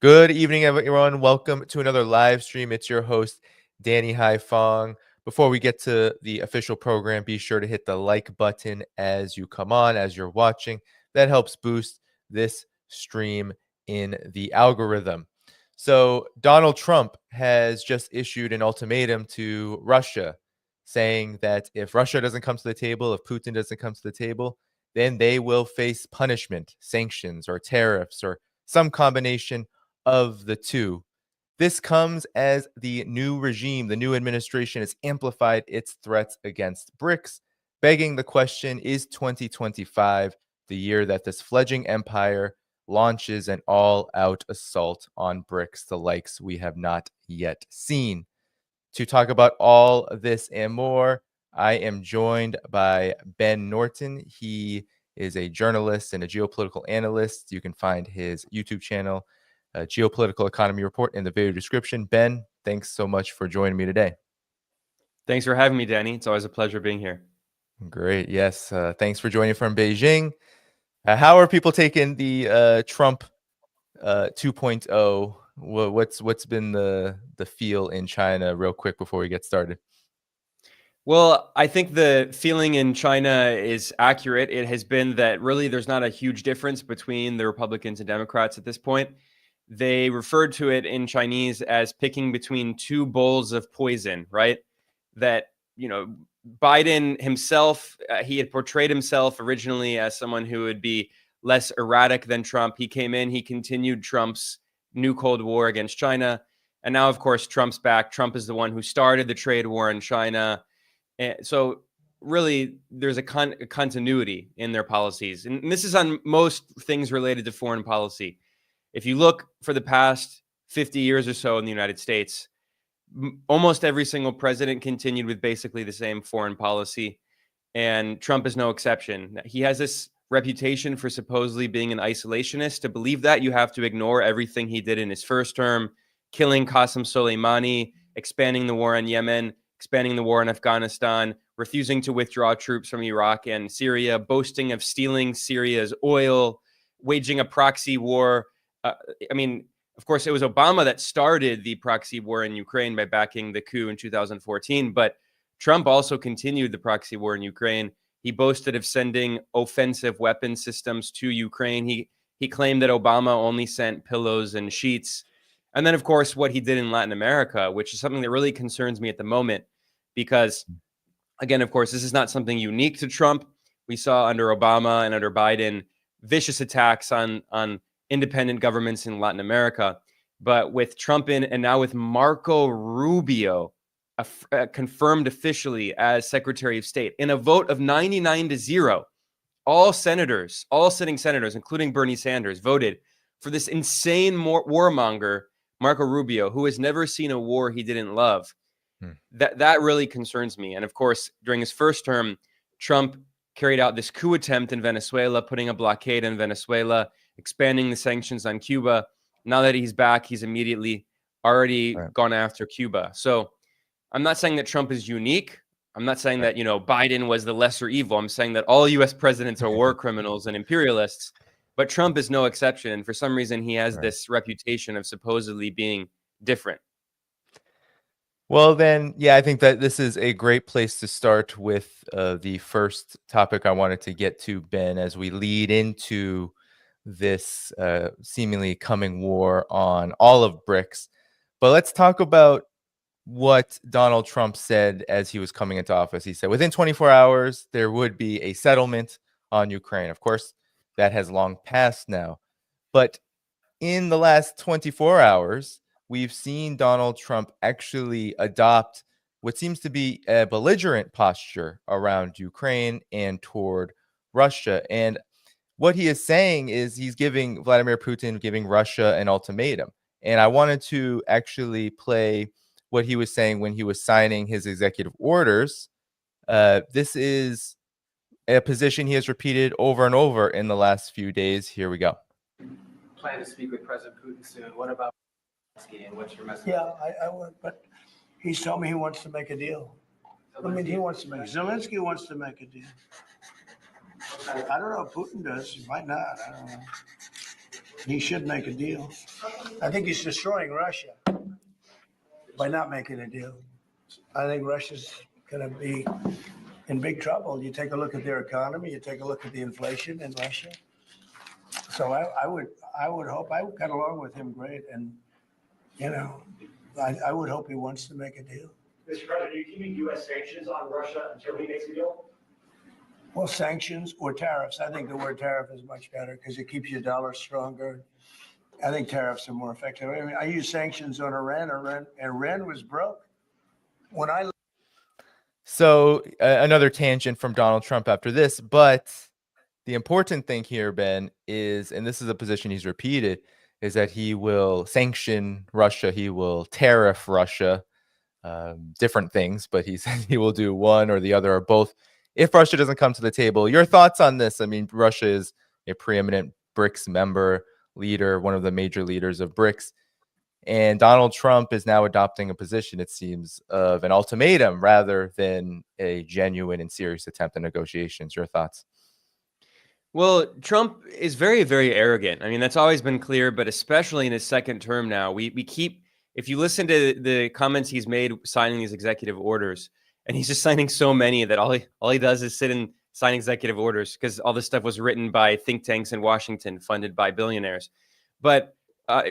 Good evening, everyone. Welcome to another live stream. It's your host, Danny Dhaiphong. Before we get to the official program, be sure to hit the like button as you come on, as you're watching. That helps boost this stream in the algorithm. So Donald Trump has just issued an ultimatum to Russia, saying that if Russia doesn't come to the table, if Putin doesn't come to the table, then they will face punishment, sanctions, or tariffs, or some combination of the two. This comes as the new regime, the new administration, has amplified its threats against BRICS, begging the question, is 2025 the year that this fledgling empire launches an all-out assault on BRICS, the likes we have not yet seen? To talk about all this and more, I am joined by Ben Norton. He is a journalist and a geopolitical analyst. You can find his YouTube channel, Geopolitical Economy Report, in the video description. Ben, thanks so much for joining me today. Thanks for having me, Danny. It's always a pleasure being here. Great. Yes. Thanks for joining from Beijing. How are people taking the Trump 2.0? What's been the feel in China real quick before we get started? Well, I think the feeling in China is accurate. It has been that really there's not a huge difference between the Republicans and Democrats at this point. They referred to it in Chinese as picking between two bowls of poison, right? That, Biden himself, he had portrayed himself originally as someone who would be less erratic than Trump. He came in, he continued Trump's new Cold War against China. And now, of course, Trump's back. Trump is the one who started the trade war in China. And so really, there's a continuity in their policies. And this is on most things related to foreign policy. If you look for the past 50 years or so in the United States, almost every single president continued with basically the same foreign policy. And Trump is no exception. He has this reputation for supposedly being an isolationist. To believe that, you have to ignore everything he did in his first term, killing Qasem Soleimani, expanding the war in Yemen, expanding the war in Afghanistan, refusing to withdraw troops from Iraq and Syria, boasting of stealing Syria's oil, waging a proxy war. Of course, it was Obama that started the proxy war in Ukraine by backing the coup in 2014, but Trump also continued the proxy war in Ukraine. He boasted of sending offensive weapon systems to Ukraine. He claimed that Obama only sent pillows and sheets. And then, of course, what he did in Latin America, which is something that really concerns me at the moment, because, again, of course, this is not something unique to Trump. We saw under Obama and under Biden vicious attacks on independent governments in Latin America. But with Trump in, and now with Marco Rubio confirmed officially as Secretary of State, in a vote of 99-0, all sitting senators, including Bernie Sanders, voted for this insane warmonger, Marco Rubio, who has never seen a war he didn't love. That really concerns me. And of course, during his first term, Trump carried out this coup attempt in Venezuela, putting a blockade in Venezuela, expanding the sanctions on Cuba. Now that he's back, he's immediately already gone after Cuba. So I'm not saying that Trump is unique. I'm not saying that, Biden was the lesser evil. I'm saying that all U.S. presidents are war criminals and imperialists, but Trump is no exception. And for some reason, he has this reputation of supposedly being different. Well, then, yeah, I think that this is a great place to start with the first topic I wanted to get to, Ben, as we lead into this seemingly coming war on all of BRICS. But let's talk about what Donald Trump said as he was coming into office. He said within 24 hours, there would be a settlement on Ukraine. Of course, that has long passed now. But in the last 24 hours, we've seen Donald Trump actually adopt what seems to be a belligerent posture around Ukraine and toward Russia. And what he is saying is he's giving Vladimir Putin, giving Russia an ultimatum. And I wanted to actually play what he was saying when he was signing his executive orders. This is a position he has repeated over and over in the last few days. Here we go. Plan to speak with President Putin soon. What about Zelensky, and what's your message? Yeah, I would, but he's told me he wants to make a deal. He wants to make, Zelensky wants to make a deal. I don't know if Putin does. He might not. I don't know. He should make a deal. I think he's destroying Russia by not making a deal. I think Russia's going to be in big trouble. You take a look at their economy, you take a look at the inflation in Russia. So I would hope, I got along with him great, and I would hope he wants to make a deal. Mr. President, are you keeping U.S. sanctions on Russia until he makes a deal? Well, sanctions or tariffs. I think the word tariff is much better because it keeps your dollar stronger. I think tariffs are more effective. I mean, I use sanctions on Iran. Iran was broke. When I So another tangent from Donald Trump after this, but the important thing here, Ben, is, and this is a position he's repeated, is that he will sanction Russia, he will tariff Russia, different things, but he said he will do one or the other or both if Russia doesn't come to the table. Your thoughts on this? I mean, Russia is a preeminent BRICS member, leader, one of the major leaders of BRICS. And Donald Trump is now adopting a position, it seems, of an ultimatum rather than a genuine and serious attempt at negotiations. Your thoughts? Well, Trump is very, very arrogant. I mean, that's always been clear, but especially in his second term now, we keep, if you listen to the comments he's made signing these executive orders, and he's just signing so many that all he does is sit and sign executive orders because all this stuff was written by think tanks in Washington, funded by billionaires. But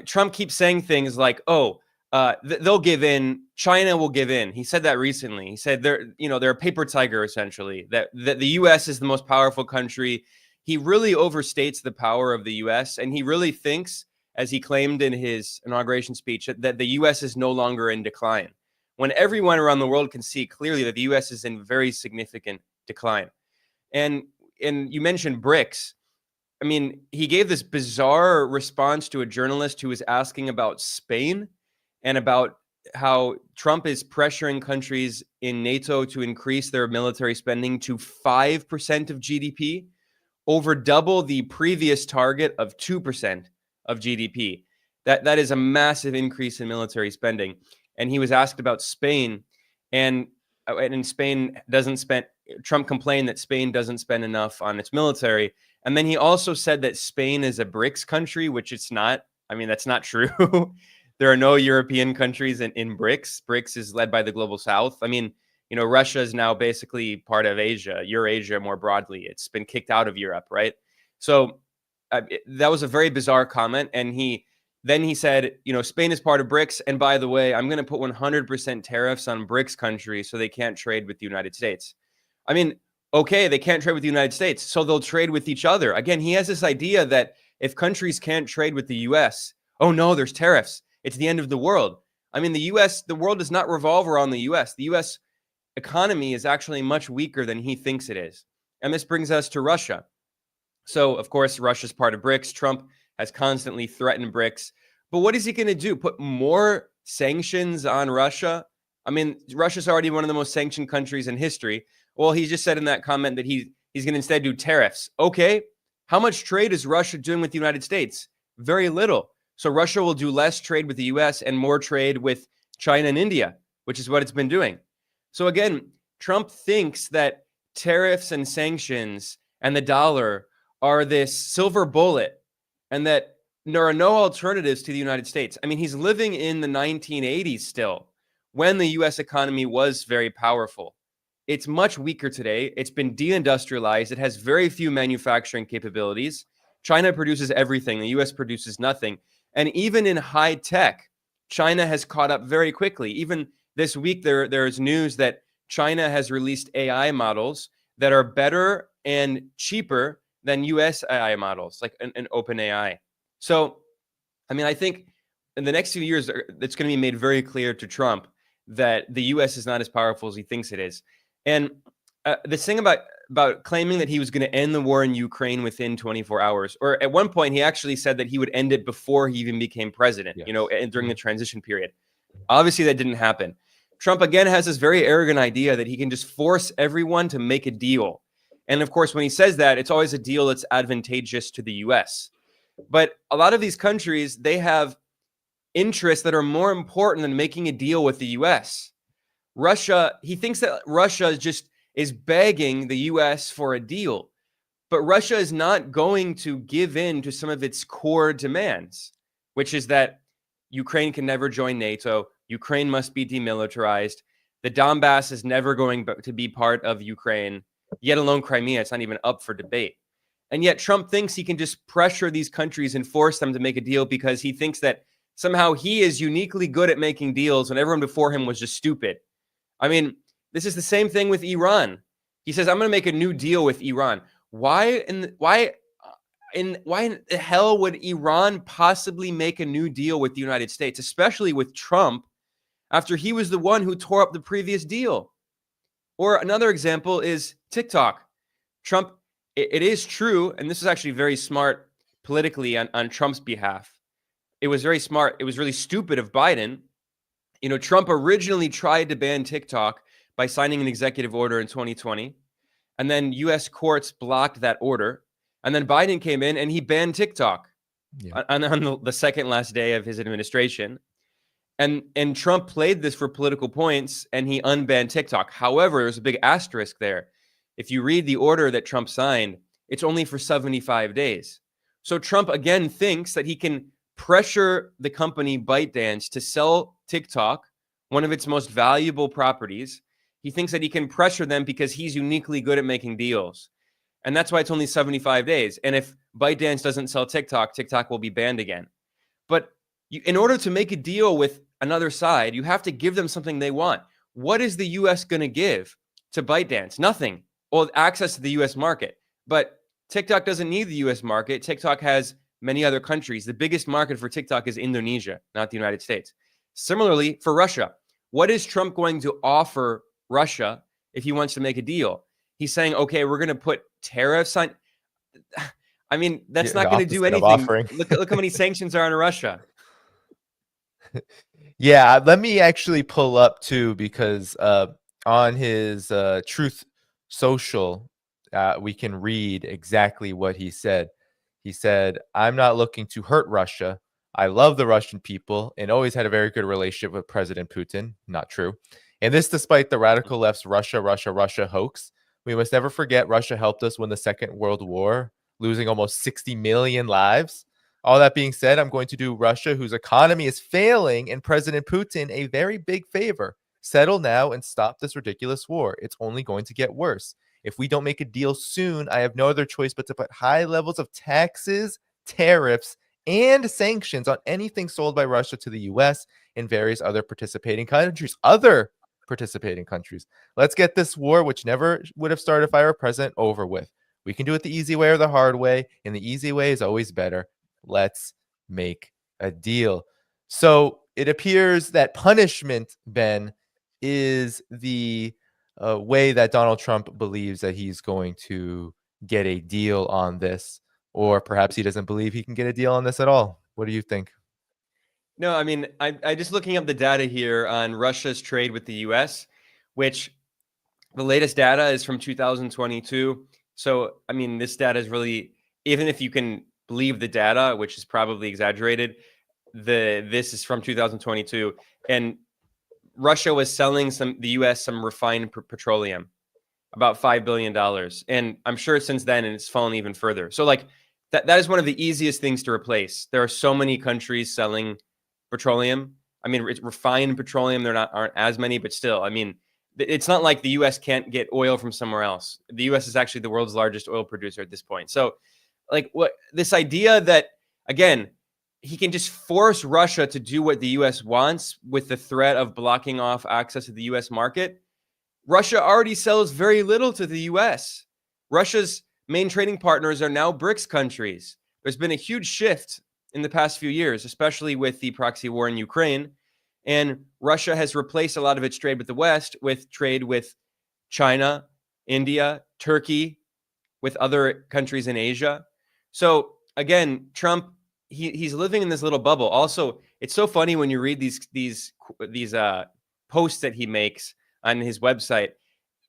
Trump keeps saying things like, they'll give in, China will give in. He said that recently. He said they're a paper tiger, essentially, that the U.S. is the most powerful country. He really overstates the power of the U.S., and he really thinks, as he claimed in his inauguration speech, that the U.S. is no longer in decline, when everyone around the world can see clearly that the U.S. is in very significant decline. And you mentioned BRICS. I mean, he gave this bizarre response to a journalist who was asking about Spain and about how Trump is pressuring countries in NATO to increase their military spending to 5% of GDP, over double the previous target of 2% of GDP. That is a massive increase in military spending. And he was asked about Spain, and Spain doesn't spend. Trump complained that Spain doesn't spend enough on its military. And then he also said that Spain is a BRICS country, which it's not. I mean, that's not true. There are no European countries in BRICS. BRICS is led by the Global South. I mean, Russia is now basically part of Asia, Eurasia more broadly. It's been kicked out of Europe, right? So that was a very bizarre comment. And he said, Spain is part of BRICS. And by the way, I'm going to put 100% tariffs on BRICS countries so they can't trade with the United States. I mean, okay, they can't trade with the United States, so they'll trade with each other. Again, he has this idea that if countries can't trade with the U.S., oh no, there's tariffs. It's the end of the world. I mean, the world does not revolve around the U.S. The U.S. economy is actually much weaker than he thinks it is. And this brings us to Russia. So, of course, Russia's part of BRICS. Trump has constantly threatened BRICS. But what is he going to do? Put more sanctions on Russia? I mean, Russia's already one of the most sanctioned countries in history. Well, he just said in that comment that he's going to instead do tariffs. Okay, how much trade is Russia doing with the United States? Very little. So Russia will do less trade with the U.S. and more trade with China and India, which is what it's been doing. So again, Trump thinks that tariffs and sanctions and the dollar are this silver bullet and that there are no alternatives to the United States. I mean, he's living in the 1980s still, when the U.S. economy was very powerful. It's much weaker today. It's been deindustrialized. It has very few manufacturing capabilities. China produces everything. The U.S. produces nothing. And even in high tech, China has caught up very quickly. Even this week, there's news that China has released AI models that are better and cheaper than U.S. AI models, like an open AI. So, I mean, I think in the next few years, it's going to be made very clear to Trump that the U.S. is not as powerful as he thinks it is. And this thing about claiming that he was going to end the war in Ukraine within 24 hours, or at one point he actually said that he would end it before he even became president, yes, during the transition period. Obviously, that didn't happen. Trump, again, has this very arrogant idea that he can just force everyone to make a deal. And of course, when he says that, it's always a deal that's advantageous to the U.S. But a lot of these countries, they have interests that are more important than making a deal with the U.S. Russia, he thinks that Russia just is begging the U.S. for a deal. But Russia is not going to give in to some of its core demands, which is that Ukraine can never join NATO. Ukraine must be demilitarized. The Donbass is never going to be part of Ukraine, yet alone Crimea. It's not even up for debate. And yet Trump thinks he can just pressure these countries and force them to make a deal because he thinks that somehow he is uniquely good at making deals when everyone before him was just stupid. I mean, this is the same thing with Iran. He says, I'm going to make a new deal with Iran. Why in the hell would Iran possibly make a new deal with the United States, especially with Trump, after he was the one who tore up the previous deal? Or another example is TikTok. Trump, it is true, and this is actually very smart politically on Trump's behalf. It was very smart. It was really stupid of Biden. You know, Trump originally tried to ban TikTok by signing an executive order in 2020, and then U.S. courts blocked that order. And then Biden came in and he banned TikTok on the second last day of his administration. And Trump played this for political points and he unbanned TikTok. However, there's a big asterisk there. If you read the order that Trump signed, it's only for 75 days. So Trump again thinks that he can pressure the company ByteDance to sell TikTok, one of its most valuable properties. He thinks that he can pressure them because he's uniquely good at making deals. And that's why it's only 75 days. And if ByteDance doesn't sell TikTok, TikTok will be banned again. But in order to make a deal with another side, you have to give them something they want. What is the U.S. going to give to ByteDance? Nothing. Well, access to the U.S. market. But TikTok doesn't need the U.S. market. TikTok has many other countries. The biggest market for TikTok is Indonesia, not the United States. Similarly, for Russia, what is Trump going to offer Russia if he wants to make a deal? He's saying, okay, we're going to put tariffs on. I mean, that's not going to do anything. Look how many sanctions are on Russia. Yeah, let me actually pull up too, because on his Truth Social, we can read exactly what he said. He said, I'm not looking to hurt Russia. I love the Russian people and always had a very good relationship with President Putin. Not true. And this despite the radical left's Russia hoax. We must never forget Russia helped us win the Second World War, losing almost 60 million lives. All that being said, I'm going to do Russia, whose economy is failing, and President Putin a very big favor. Settle now and stop this ridiculous war. It's only going to get worse. If we don't make a deal soon, I have no other choice but to put high levels of taxes, tariffs, and sanctions on anything sold by Russia to the U.S. and various other participating countries. Let's get this war, which never would have started if I were president, over with. We can do it the easy way or the hard way, and the easy way is always better. Let's make a deal. So it appears that punishment, Ben, is the way that Donald Trump believes that he's going to get a deal on this, or perhaps he doesn't believe he can get a deal on this at all. What do you think? No, I mean, I just looking up the data here on Russia's trade with the U.S., which the latest data is from 2022. So, I mean, this data is really, even if you can believe the data, which is probably exaggerated, this is from 2022. And Russia was selling the U.S. some refined petroleum, about $5 billion. And I'm sure since then it's fallen even further. So like that is one of the easiest things to replace. There are so many countries selling petroleum. I mean, it's refined petroleum. Aren't as many, but still, I mean, it's not like the U.S. can't get oil from somewhere else. The U.S. is actually the world's largest oil producer at this point. So like what this idea that, again, he can just force Russia to do what the U.S. wants with the threat of blocking off access to the U.S. market. Russia already sells very little to the U.S. Russia's main trading partners are now BRICS countries. There's been a huge shift in the past few years, especially with the proxy war in Ukraine. And Russia has replaced a lot of its trade with the West with trade with China, India, Turkey, with other countries in Asia. So again, Trump, he's living in this little bubble. Also, it's so funny when you read these posts that he makes on his website.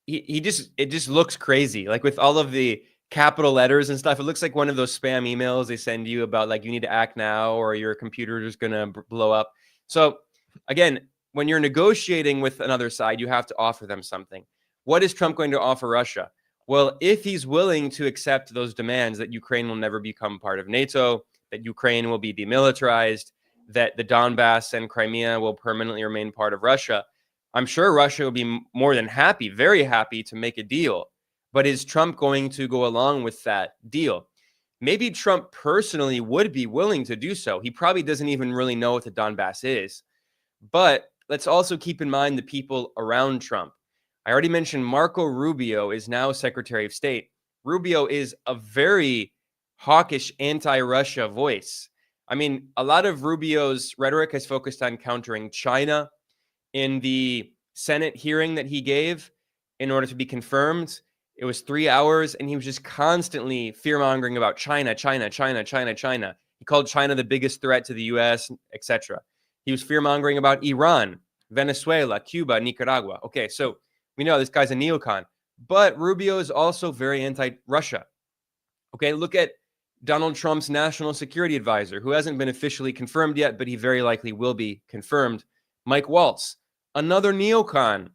It just looks crazy, like with all of the capital letters and stuff. It looks like one of those spam emails they send you about like you need to act now or your computer is going to blow up. So again, when you're negotiating with another side, you have to offer them something. What is Trump going to offer Russia? Well, if he's willing to accept those demands that Ukraine will never become part of NATO, that Ukraine will be demilitarized, that the Donbass and Crimea will permanently remain part of Russia, I'm sure Russia will be more than happy, very happy to make a deal. But is Trump going to go along with that deal? Maybe Trump personally would be willing to do so. He probably doesn't even really know what the Donbass is. But let's also keep in mind the people around Trump. I already mentioned Marco Rubio is now Secretary of State. Rubio is a very hawkish anti-Russia voice. I mean, a lot of Rubio's rhetoric has focused on countering China. In the Senate hearing that he gave in order to be confirmed, it was 3 hours, and he was just constantly fear-mongering about China, China, China, China, China. He called China the biggest threat to the U.S., etc. He was fear-mongering about Iran, Venezuela, Cuba, Nicaragua. Okay, so we know this guy's a neocon. But Rubio is also very anti-Russia. Okay, look at Donald Trump's national security advisor, who hasn't been officially confirmed yet, but he very likely will be confirmed, Mike Waltz. Another neocon,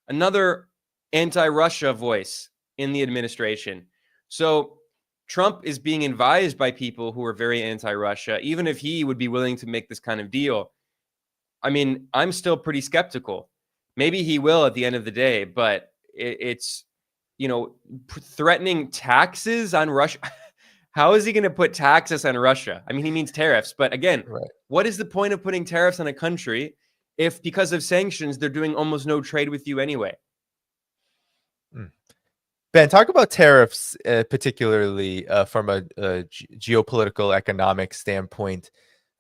another anti-Russia voice in the administration. So Trump is being advised by people who are very anti-Russia, even if he would be willing to make this kind of deal. I mean, I'm still pretty skeptical. Maybe he will at the end of the day, but it's, threatening taxes on Russia. How is he going to put taxes on Russia? I mean, he means tariffs, but again, Right. What is the point of putting tariffs on a country if because of sanctions, they're doing almost no trade with you anyway? Ben, talk about tariffs, particularly from a geopolitical economic standpoint,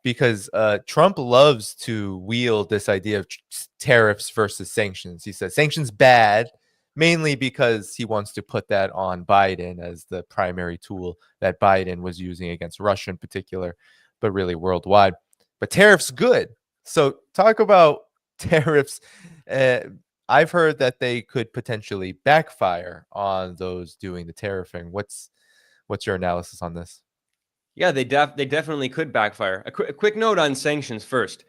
because Trump loves to wield this idea of tariffs versus sanctions. He says sanctions bad, mainly because he wants to put that on Biden as the primary tool that Biden was using against Russia in particular, but really worldwide. But tariffs good. So talk about tariffs. I've heard that they could potentially backfire on those doing the tariffing. What's your analysis on this? Yeah, they definitely could backfire. A quick note on sanctions first.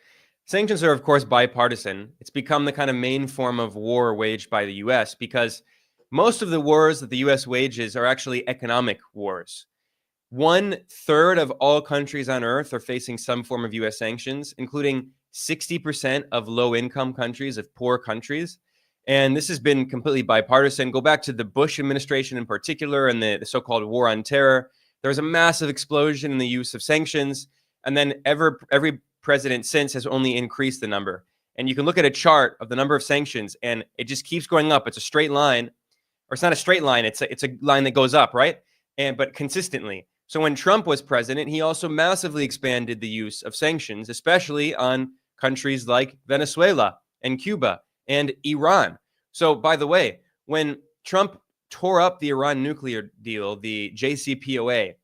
Sanctions are, of course, bipartisan. It's become the kind of main form of war waged by the U.S. because most of the wars that the U.S. wages are actually economic wars. 1/3 of all countries on Earth are facing some form of U.S. sanctions, including 60% of low-income countries, of poor countries. And this has been completely bipartisan. Go back to the Bush administration in particular and the so-called war on terror. There was a massive explosion in the use of sanctions. And then every president since has only increased the number. And you can look at a chart of the number of sanctions, and it just keeps going up. It's a straight line. Or it's not a straight line. It's a line that goes up, right? But consistently. So when Trump was president, he also massively expanded the use of sanctions, especially on countries like Venezuela and Cuba and Iran. So, by the way, when Trump tore up the Iran nuclear deal, the JCPOA,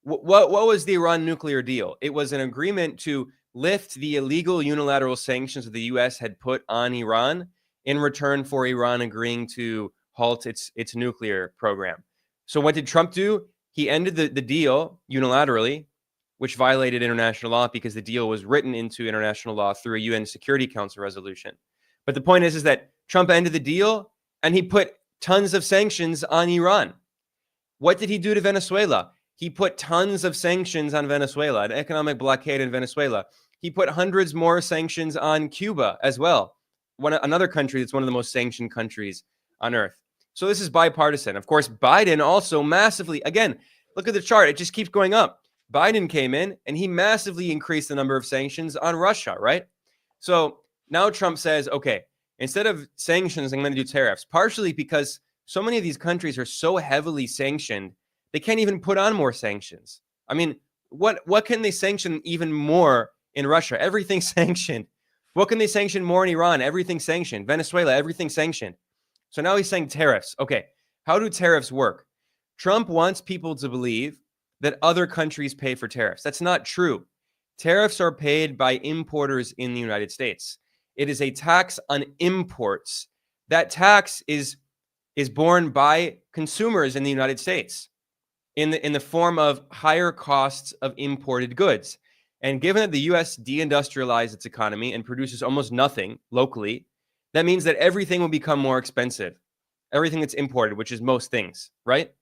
what was the Iran nuclear deal? It was an agreement to lift the illegal unilateral sanctions that the U.S. had put on Iran in return for Iran agreeing to halt its nuclear program. So what did Trump do? He ended the deal unilaterally, which violated international law because the deal was written into international law through a UN Security Council resolution. But the point is that Trump ended the deal and he put tons of sanctions on Iran. What did he do to Venezuela? He put tons of sanctions on Venezuela, an economic blockade in Venezuela. He put hundreds more sanctions on Cuba as well, another country that's one of the most sanctioned countries on earth. So this is bipartisan. Of course, Biden also massively, again, look at the chart. It just keeps going up. Biden came in and he massively increased the number of sanctions on Russia, right? So now Trump says, okay, instead of sanctions, I'm going to do tariffs, partially because so many of these countries are so heavily sanctioned, they can't even put on more sanctions. I mean, what can they sanction even more in Russia? Everything's sanctioned. What can they sanction more in Iran? Everything's sanctioned. Venezuela, everything's sanctioned. So now he's saying tariffs. Okay, how do tariffs work? Trump wants people to believe that other countries pay for tariffs. That's not true. Tariffs are paid by importers in the United States. It is a tax on imports. That tax is borne by consumers in the United States in the form of higher costs of imported goods. And given that the U.S. deindustrialized its economy and produces almost nothing locally, that means that everything will become more expensive. Everything that's imported, which is most things, right?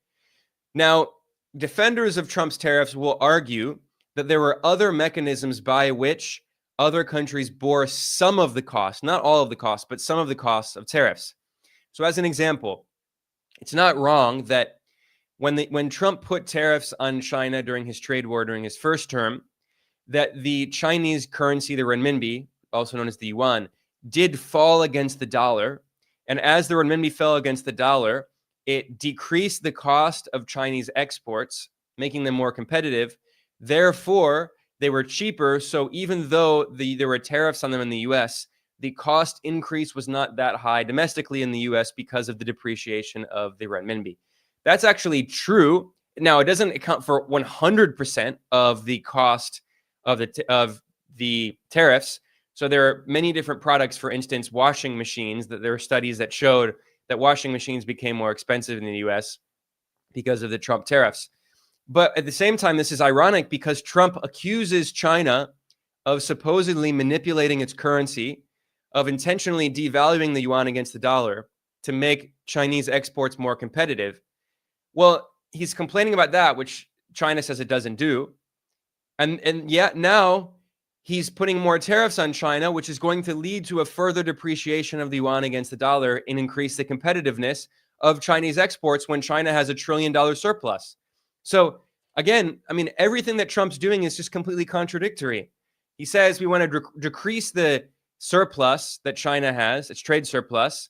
Now, defenders of Trump's tariffs will argue that there were other mechanisms by which other countries bore some of the cost, not all of the cost, but some of the costs of tariffs. So as an example, it's not wrong that when Trump put tariffs on China during his trade war during his first term, that the Chinese currency, the renminbi, also known as the yuan, did fall against the dollar. And as the renminbi fell against the dollar, it decreased the cost of Chinese exports, making them more competitive. Therefore, they were cheaper. So even though there were tariffs on them in the US, the cost increase was not that high domestically in the US because of the depreciation of the renminbi. That's actually true. Now, it doesn't account for 100% of the cost of the tariffs. So there are many different products, for instance, washing machines, that there are studies that showed that washing machines became more expensive in the US because of the Trump tariffs. But at the same time, this is ironic because Trump accuses China of supposedly manipulating its currency, of intentionally devaluing the yuan against the dollar to make Chinese exports more competitive. Well, he's complaining about that, which China says it doesn't do. And yet now he's putting more tariffs on China, which is going to lead to a further depreciation of the yuan against the dollar and increase the competitiveness of Chinese exports when China has $1 trillion surplus. So again, I mean, everything that Trump's doing is just completely contradictory. He says we want to decrease the surplus that China has, its trade surplus,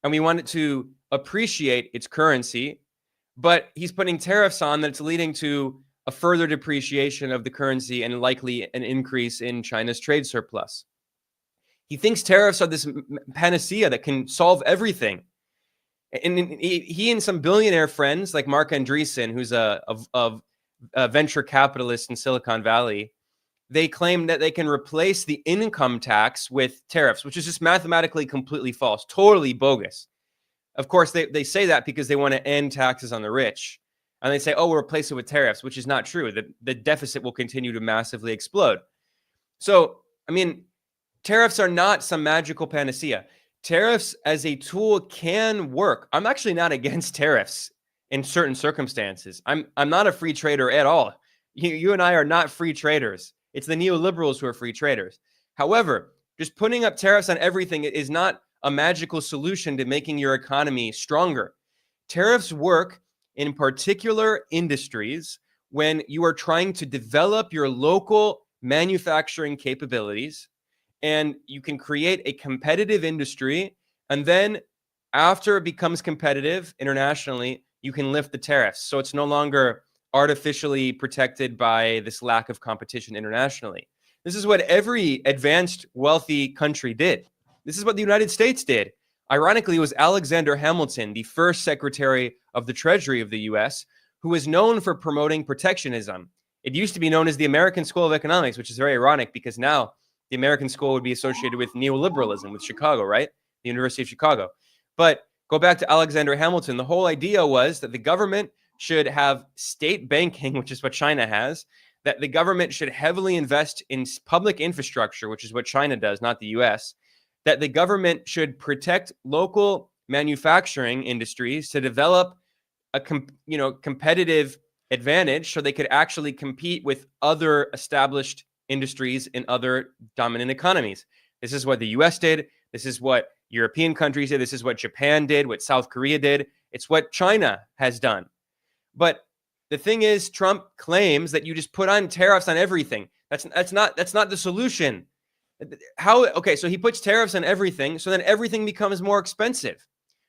and we want it to appreciate its currency, but he's putting tariffs on that's leading to a further depreciation of the currency and likely an increase in China's trade surplus. He thinks tariffs are this panacea that can solve everything. And he and some billionaire friends like Mark Andreessen, who's a venture capitalist in Silicon Valley, they claim that they can replace the income tax with tariffs, which is just mathematically completely false, totally bogus. Of course, they say that because they want to end taxes on the rich. And they say, oh, we'll replace it with tariffs, which is not true. The deficit will continue to massively explode. So, I mean, tariffs are not some magical panacea. Tariffs as a tool can work. I'm actually not against tariffs in certain circumstances. I'm not a free trader at all. You and I are not free traders. It's the neoliberals who are free traders. However, just putting up tariffs on everything is not a magical solution to making your economy stronger. Tariffs work in particular industries when you are trying to develop your local manufacturing capabilities, and you can create a competitive industry, and then after it becomes competitive internationally, you can lift the tariffs. So it's no longer artificially protected by this lack of competition internationally. This is what every advanced, wealthy country did. This is what the United States did. Ironically, it was Alexander Hamilton, the first Secretary of the Treasury of the US, who was known for promoting protectionism. It used to be known as the American School of Economics, which is very ironic because now the American school would be associated with neoliberalism, with Chicago, right? The University of Chicago. But go back to Alexander Hamilton. The whole idea was that the government should have state banking, which is what China has, that the government should heavily invest in public infrastructure, which is what China does, not the US, that the government should protect local manufacturing industries to develop a competitive advantage so they could actually compete with other established industries in other dominant economies. This is what the US did. This is what European countries did. This is what Japan did, what South Korea did. It's what China has done. But the thing is, Trump claims that you just put on tariffs on everything. That's not the solution. Okay, so he puts tariffs on everything, so then everything becomes more expensive.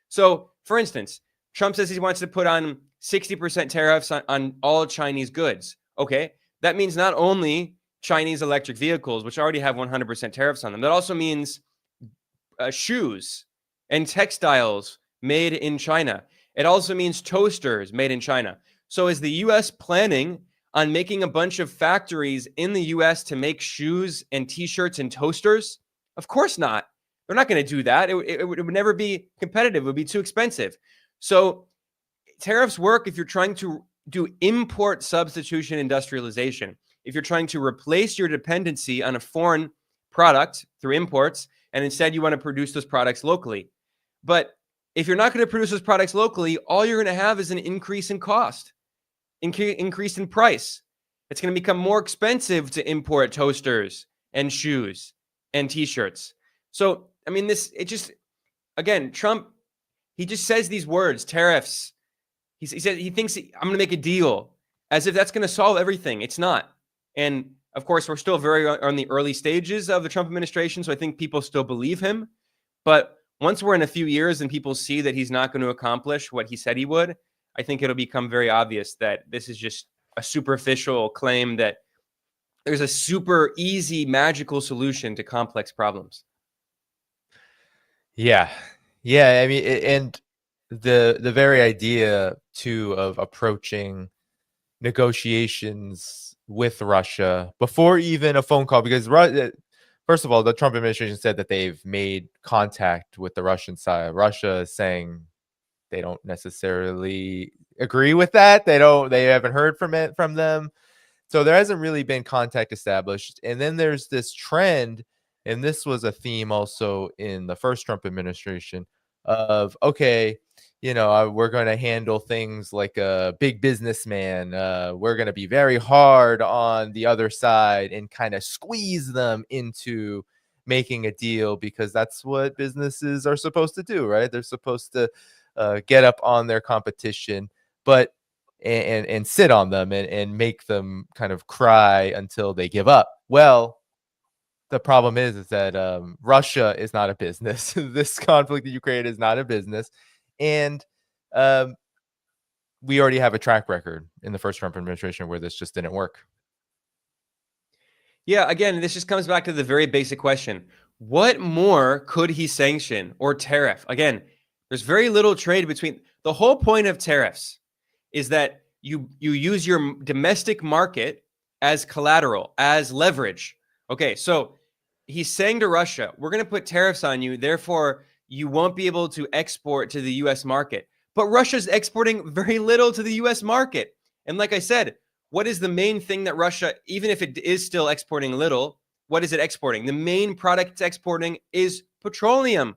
So, for instance, Trump says he wants to put on 60% tariffs on all Chinese goods. Okay, that means not only Chinese electric vehicles, which already have 100% tariffs on them, that also means shoes and textiles made in China. It also means toasters made in China. So is the U.S. planning on making a bunch of factories in the US to make shoes and t-shirts and toasters? Of course not. They're not going to do that. It would never be competitive. It would be too expensive. So tariffs work if you're trying to do import substitution industrialization. If you're trying to replace your dependency on a foreign product through imports, and instead you want to produce those products locally. But if you're not going to produce those products locally, all you're going to have is an increase in cost, increase in price. It's going to become more expensive to import toasters and shoes and t-shirts. So, I mean, again, Trump, he just says these words, tariffs. He said he thinks I'm going to make a deal as if that's going to solve everything. It's not. And of course, we're still very on the early stages of the Trump administration, so I think people still believe him. But once we're in a few years and people see that he's not going to accomplish what he said he would, I think it'll become very obvious that this is just a superficial claim that there's a super easy magical solution to complex problems. Yeah. Yeah. I mean, and the very idea too of approaching negotiations with Russia before even a phone call, because first of all, the Trump administration said that they've made contact with the Russian side. Russia is saying they don't necessarily agree with that. They haven't heard from them. So there hasn't really been contact established. And then there's this trend, and this was a theme also in the first Trump administration of, okay, we're going to handle things like a big businessman. We're going to be very hard on the other side and kind of squeeze them into making a deal, because that's what businesses are supposed to do, right? They're supposed to get up on their competition, but and sit on them and make them kind of cry until they give up. Well, the problem is that Russia is not a business. This conflict in Ukraine is not a business. And we already have a track record in the first Trump administration where this just didn't work. Yeah, again, this just comes back to the very basic question. What more could he sanction or tariff? Again, there's very little trade between. The whole point of tariffs is that you use your domestic market as collateral, as leverage. Okay, so he's saying to Russia, we're going to put tariffs on you, therefore you won't be able to export to the US market. But Russia's exporting very little to the US market. And like I said, what is the main thing that Russia, even if it is still exporting little, what is it exporting? The main product it's exporting is petroleum.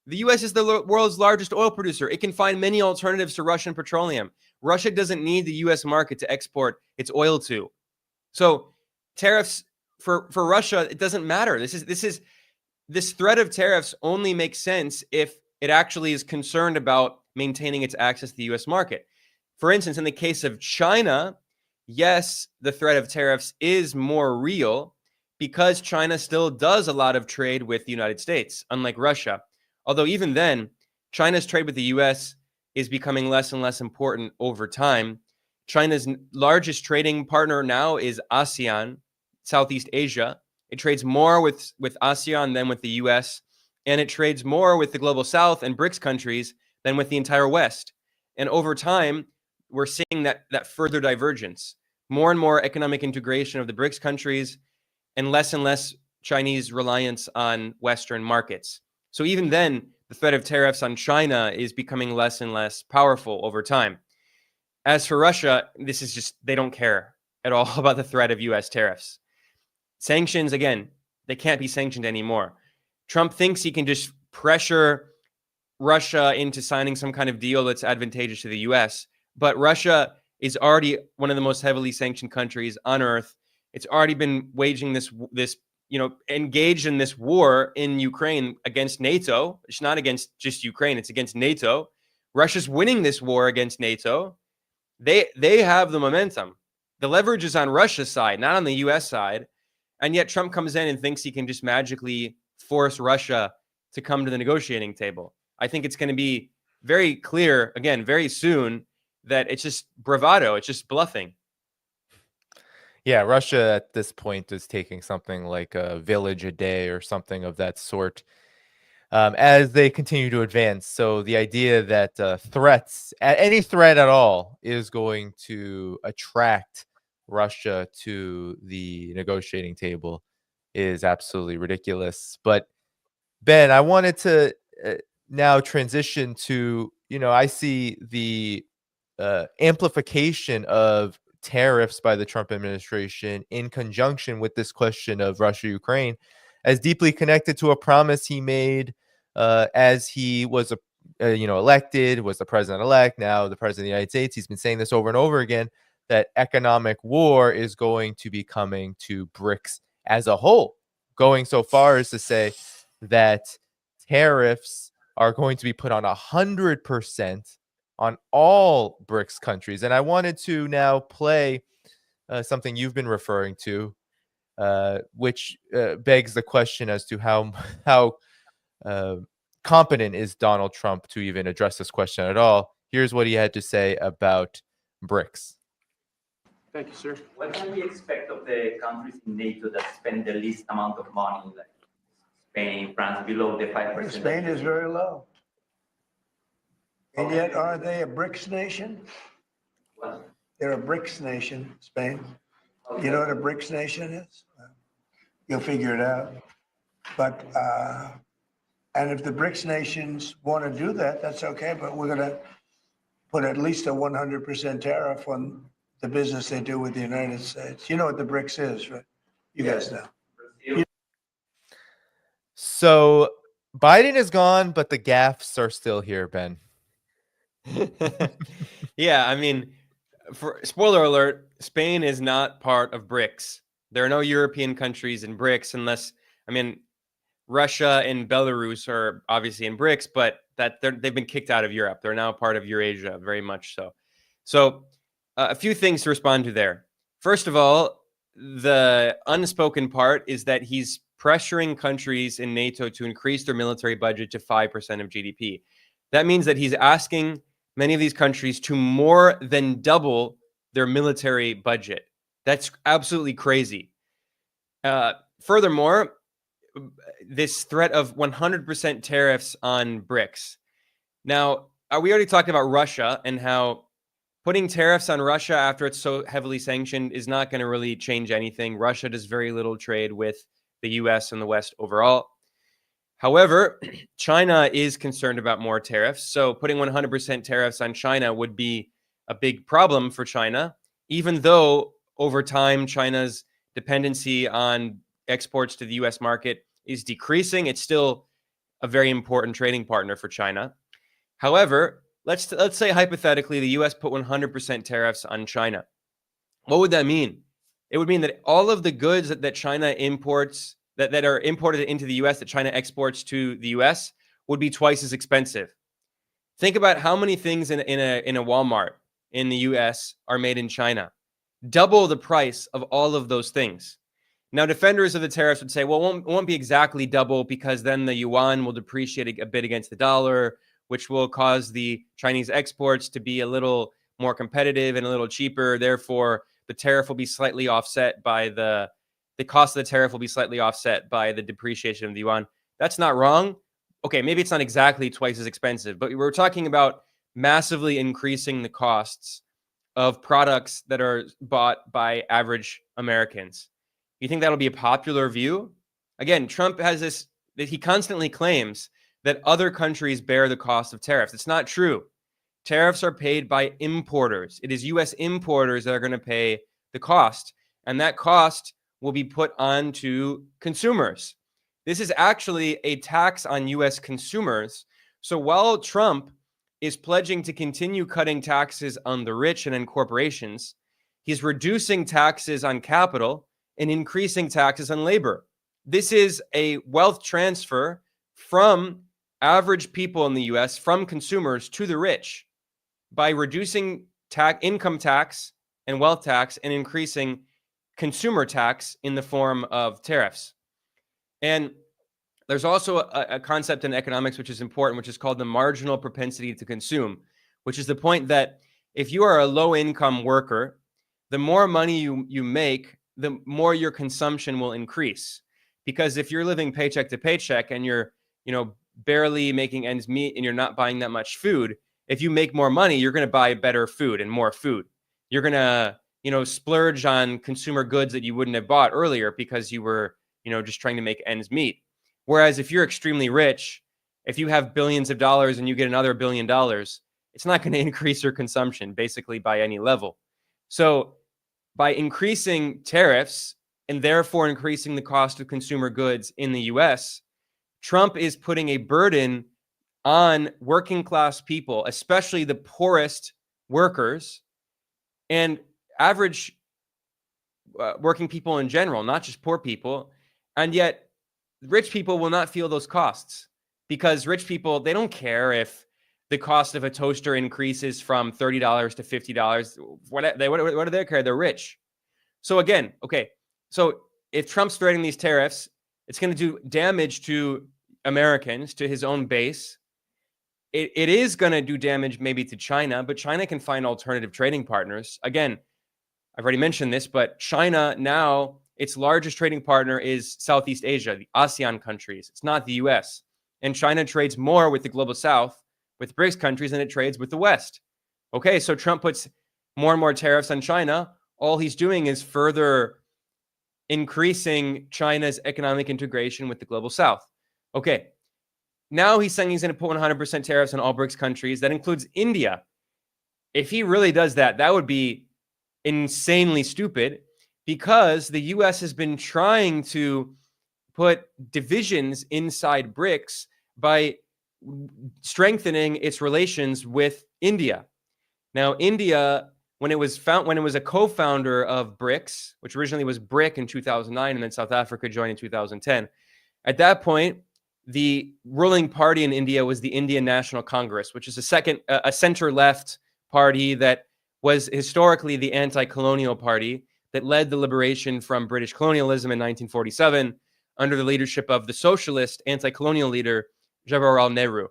The US is the world's largest oil producer. It can find many alternatives to Russian petroleum. Russia doesn't need the US market to export its oil to. So tariffs for Russia, it doesn't matter. This threat of tariffs only makes sense if it actually is concerned about maintaining its access to the US market. For instance, in the case of China, yes, the threat of tariffs is more real because China still does a lot of trade with the United States, unlike Russia. Although even then, China's trade with the US is becoming less and less important over time. China's largest trading partner now is ASEAN, Southeast Asia. It trades more with ASEAN than with the US, and it trades more with the global South and BRICS countries than with the entire West. And over time, we're seeing that further divergence, more and more economic integration of the BRICS countries, and less Chinese reliance on Western markets. So even then, the threat of tariffs on China is becoming less and less powerful over time. As for Russia, this is just, they don't care at all about the threat of US tariffs. Sanctions, again, they can't be sanctioned anymore. Trump thinks he can just pressure Russia into signing some kind of deal that's advantageous to the US, but Russia is already one of the most heavily sanctioned countries on earth. It's already been waging this engaged in this war in Ukraine against NATO. It's not against just Ukraine, it's against NATO. Russia's winning this war against NATO. They have the momentum. The leverage is on Russia's side, not on the US side. And yet Trump comes in and thinks he can just magically force Russia to come to the negotiating table. I think it's going to be very clear, again, very soon, that it's just bravado. It's just bluffing. Yeah, Russia at this point is taking something like a village a day or something of that sort as they continue to advance. So the idea that any threat at all, is going to attract Russia to the negotiating table is absolutely ridiculous. But Ben, I wanted to now transition to, I see the amplification of tariffs by the Trump administration in conjunction with this question of Russia, Ukraine, as deeply connected to a promise he made as he was elected, was the president-elect, now the president of the United States. He's been saying this over and over again, that economic war is going to be coming to BRICS as a whole, going so far as to say that tariffs are going to be put on 100% on all BRICS countries. And I wanted to now play something you've been referring to, which begs the question as to how competent is Donald Trump to even address this question at all. Here's what he had to say about BRICS. Thank you, sir. What can we expect of the countries in NATO that spend the least amount of money, like Spain, France, below the 5%? Spain is very low. And yet, are they a BRICS nation? What? They're a BRICS nation, Spain. You know what a BRICS nation is? You'll figure it out. But, and if the BRICS nations want to do that, that's okay, but we're going to put at least a 100% tariff on the business they do with the United States. You know what the BRICS is, right? You guys know. So Biden is gone, but the gaffes are still here, Ben. Yeah, I mean, for spoiler alert, Spain is not part of BRICS. There are no European countries in BRICS unless, I mean, Russia and Belarus are obviously in BRICS, but they've been kicked out of Europe. They're now part of Eurasia, very much so. So a few things to respond to there. First of all, the unspoken part is that he's pressuring countries in NATO to increase their military budget to 5% of GDP. That means that he's asking many of these countries to more than double their military budget. That's absolutely crazy. Furthermore, this threat of 100% tariffs on BRICS. Now, we already talked about Russia and how putting tariffs on Russia after it's so heavily sanctioned is not going to really change anything. Russia does very little trade with the US and the West overall. However, China is concerned about more tariffs. So putting 100% tariffs on China would be a big problem for China, even though over time China's dependency on exports to the US market is decreasing. It's still a very important trading partner for China. However, let's say hypothetically the US put 100% tariffs on China. What would that mean? It would mean that all of the goods that China imports, that are imported into the US, that China exports to the US, would be twice as expensive. Think about how many things in a Walmart in the US are made in China. Double the price of all of those things. Now, defenders of the tariffs would say, well, it won't be exactly double because then the yuan will depreciate a bit against the dollar, which will cause the Chinese exports to be a little more competitive and a little cheaper. Therefore, the tariff will be slightly offset by the cost of the tariff will be slightly offset by the depreciation of the yuan. That's not wrong. Okay, maybe it's not exactly twice as expensive, but we're talking about massively increasing the costs of products that are bought by average Americans. You think that'll be a popular view? Again, Trump has this, that he constantly claims that other countries bear the cost of tariffs. It's not true. Tariffs are paid by importers. It is US importers that are going to pay the cost, and that cost will be put onto consumers. This is actually a tax on US consumers. So while Trump is pledging to continue cutting taxes on the rich and on corporations, he's reducing taxes on capital and increasing taxes on labor. This is a wealth transfer from average people in the US, from consumers to the rich, by reducing income tax and wealth tax and increasing consumer tax in the form of tariffs. And there's also a concept in economics which is important, which is called the marginal propensity to consume, which is the point that if you are a low-income worker, the more money you make, the more your consumption will increase. Because if you're living paycheck to paycheck and you're, barely making ends meet and you're not buying that much food, if you make more money, you're going to buy better food and more food. You're going to, splurge on consumer goods that you wouldn't have bought earlier because you were, just trying to make ends meet. Whereas if you're extremely rich, if you have billions of dollars and you get another $1 billion, it's not going to increase your consumption basically by any level. So by increasing tariffs and therefore increasing the cost of consumer goods in the US, Trump is putting a burden on working class people, especially the poorest workers. And average working people in general, not just poor people. And yet rich people will not feel those costs, because rich people, they don't care if the cost of a toaster increases from $30 to $50. What do they care? They're rich. So again, okay, so if Trump's threatening these tariffs, it's going to do damage to Americans, to his own base. It is going to do damage maybe to China, but China can find alternative trading partners. Again, I've already mentioned this, but China now, its largest trading partner is Southeast Asia, the ASEAN countries. It's not the US. And China trades more with the global South, with BRICS countries, than it trades with the West. Okay, so Trump puts more and more tariffs on China. All he's doing is further increasing China's economic integration with the global South. Okay, now he's saying he's going to put 100% tariffs on all BRICS countries. That includes India. If he really does that, that would be insanely stupid, because the US has been trying to put divisions inside BRICS by strengthening its relations with India. Now, India, when it was a co-founder of BRICS, which originally was BRIC in 2009, and then South Africa joined in 2010. At that point, the ruling party in India was the Indian National Congress, which is a center-left party that was historically the anti-colonial party that led the liberation from British colonialism in 1947 under the leadership of the socialist anti-colonial leader Jawaharlal Nehru,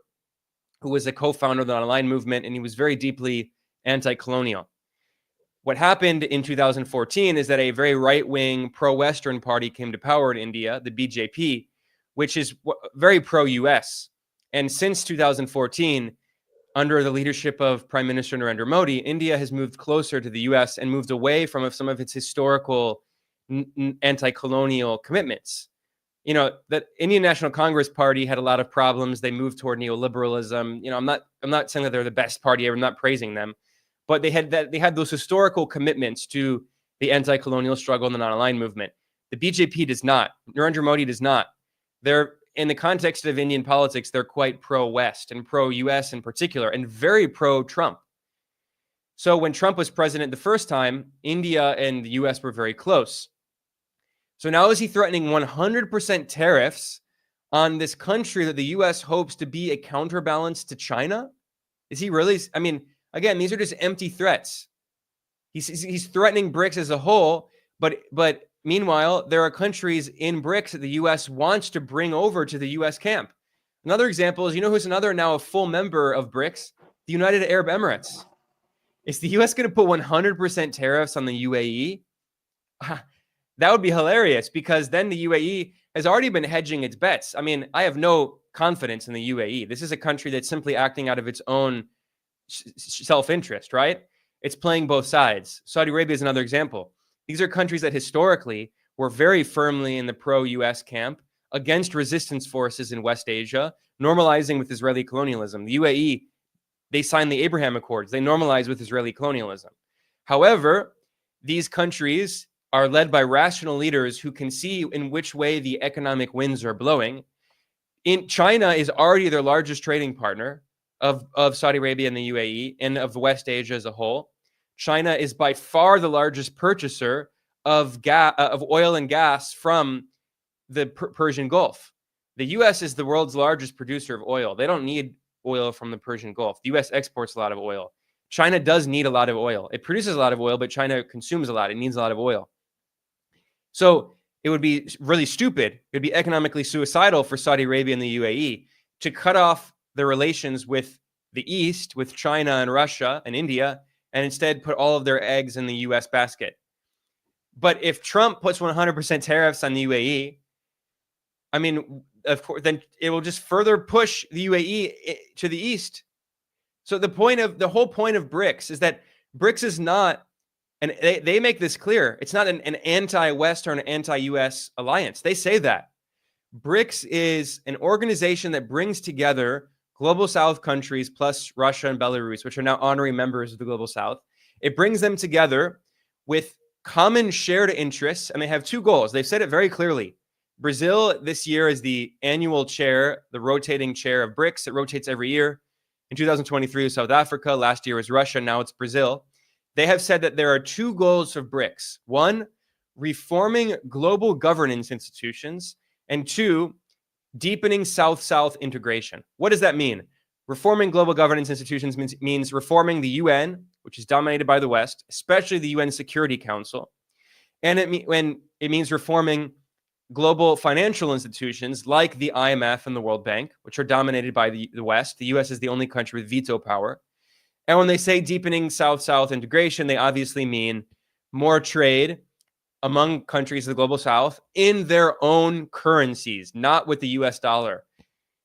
who was a co-founder of the non-aligned movement, and he was very deeply anti-colonial. What happened in 2014 is that a very right-wing pro-Western party came to power in India, the BJP, which is very pro-US. And since 2014, under the leadership of Prime Minister Narendra Modi, India has moved closer to the US and moved away from some of its historical anti-colonial commitments. You know, the Indian National Congress Party had a lot of problems. They moved toward neoliberalism. You know, I'm not saying that they're the best party ever. I'm not praising them, but they had those historical commitments to the anti-colonial struggle and the non-aligned movement. The BJP does not. Narendra Modi does not. They're, in the context of Indian politics, they're quite pro-West and pro-US in particular, and very pro-Trump. So when Trump was president the first time, India and the US were very close. So now is he threatening 100% tariffs on this country that the US hopes to be a counterbalance to China? Is he really? I mean, again, these are just empty threats. He's threatening BRICS as a whole, but meanwhile, there are countries in BRICS that the US wants to bring over to the US camp. Another example is, you know who's now a full member of BRICS? The United Arab Emirates. Is the US going to put 100% tariffs on the UAE? That would be hilarious, because then the UAE has already been hedging its bets. I mean, I have no confidence in the UAE. This is a country that's simply acting out of its own self-interest, right? It's playing both sides. Saudi Arabia is another example. These are countries that historically were very firmly in the pro-US camp against resistance forces in West Asia, normalizing with Israeli colonialism. The UAE, they signed the Abraham Accords. They normalized with Israeli colonialism. However, these countries are led by rational leaders who can see in which way the economic winds are blowing. China is already their largest trading partner of Saudi Arabia and the UAE and of West Asia as a whole. China is by far the largest purchaser of oil and gas from the Persian Gulf. The U.S. is the world's largest producer of oil. They don't need oil from the Persian Gulf. The U.S. exports a lot of oil. China does need a lot of oil. It produces a lot of oil, but China consumes a lot. It needs a lot of oil. So it would be really stupid. It would be economically suicidal for Saudi Arabia and the UAE to cut off their relations with the East, with China and Russia and India, and instead put all of their eggs in the U.S. basket. But if Trump puts 100% tariffs on the UAE, I mean, of course, then it will just further push the UAE to the East. So the whole point of BRICS is that BRICS is not, and they make this clear, it's not an anti-West or an anti-US alliance. They say that. BRICS is an organization that brings together global South countries plus Russia and Belarus, which are now honorary members of the global South. It brings them together with common shared interests, and they have two goals. They've said it very clearly. Brazil this year is the annual chair, the rotating chair of BRICS. It rotates every year. In 2023, it was South Africa. Last year was Russia. Now it's Brazil. They have said that there are two goals of BRICS. One, reforming global governance institutions, and two, deepening South-South integration. What does that mean? Reforming global governance institutions means reforming the UN, which is dominated by the West, especially the UN Security Council. And it means reforming global financial institutions like the IMF and the World Bank, which are dominated by the West. The US is the only country with veto power. And when they say deepening South-South integration, they obviously mean more trade among countries of the global South in their own currencies, not with the US dollar.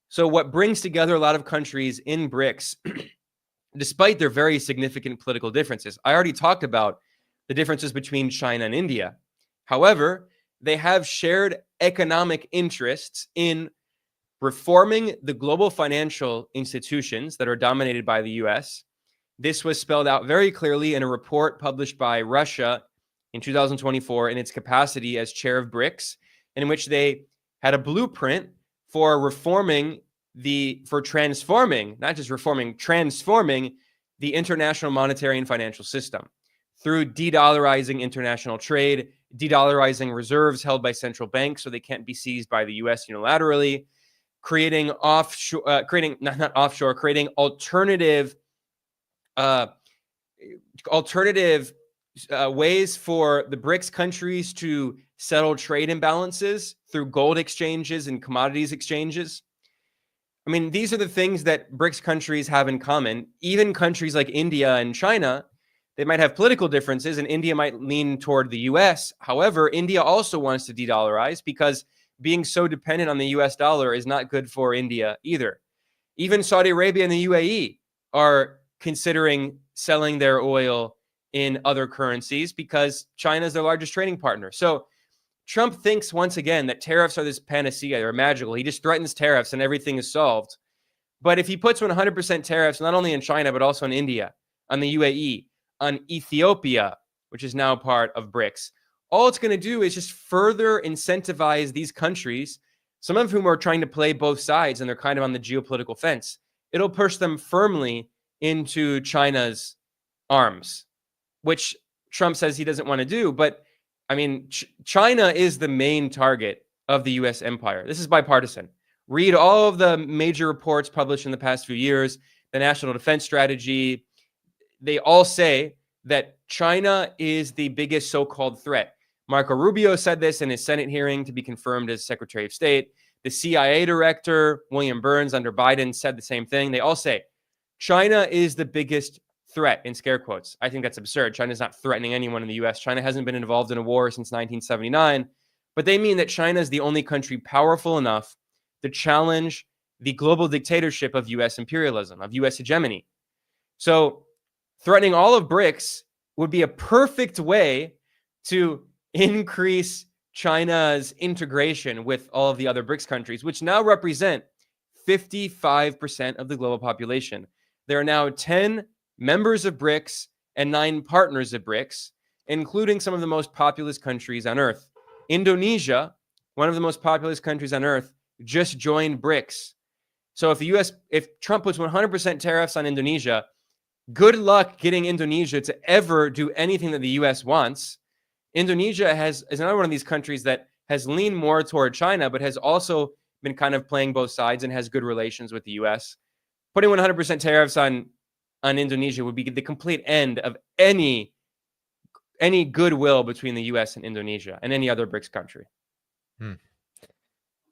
So what brings together a lot of countries in BRICS, despite their very significant political differences, I already talked about the differences between China and India. However, they have shared economic interests in reforming the global financial institutions that are dominated by the US. This was spelled out very clearly in a report published by Russia in 2024 in its capacity as chair of BRICS, in which they had a blueprint for transforming the international monetary and financial system through de-dollarizing international trade, de-dollarizing reserves held by central banks so they can't be seized by the US unilaterally, creating alternative ways for the BRICS countries to settle trade imbalances through gold exchanges and commodities exchanges. I mean, these are the things that BRICS countries have in common. Even countries like India and China, they might have political differences, and India might lean toward the US. However, India also wants to de-dollarize because being so dependent on the US dollar is not good for India either. Even Saudi Arabia and the UAE are considering selling their oil in other currencies because China is their largest trading partner. So Trump thinks once again that tariffs are this panacea, they're magical. He just threatens tariffs and everything is solved. But if he puts 100% tariffs, not only in China, but also in India, on the UAE, on Ethiopia, which is now part of BRICS, all it's going to do is just further incentivize these countries, some of whom are trying to play both sides and they're kind of on the geopolitical fence. It'll push them firmly into China's arms, which Trump says he doesn't want to do. But I mean, China is the main target of the US empire. This is bipartisan. Read all of the major reports published in the past few years, the National Defense Strategy. They all say that China is the biggest so-called threat. Marco Rubio said this in his Senate hearing to be confirmed as Secretary of State. The CIA director, William Burns, under Biden, said the same thing. They all say China is the biggest threat, in scare quotes. I think that's absurd. China's not threatening anyone in the US. China hasn't been involved in a war since 1979. But they mean that China is the only country powerful enough to challenge the global dictatorship of US imperialism, of US hegemony. So threatening all of BRICS would be a perfect way to increase China's integration with all of the other BRICS countries, which now represent 55% of the global population. There are now 10 members of BRICS and 9 partners of BRICS, including some of the most populous countries on Earth. Indonesia, one of the most populous countries on Earth, just joined BRICS. So if Trump puts 100% tariffs on Indonesia, good luck getting Indonesia to ever do anything that the US wants. Indonesia is another one of these countries that has leaned more toward China, but has also been kind of playing both sides and has good relations with the US. Putting 100% tariffs on Indonesia would be the complete end of any goodwill between the US and Indonesia and any other BRICS country.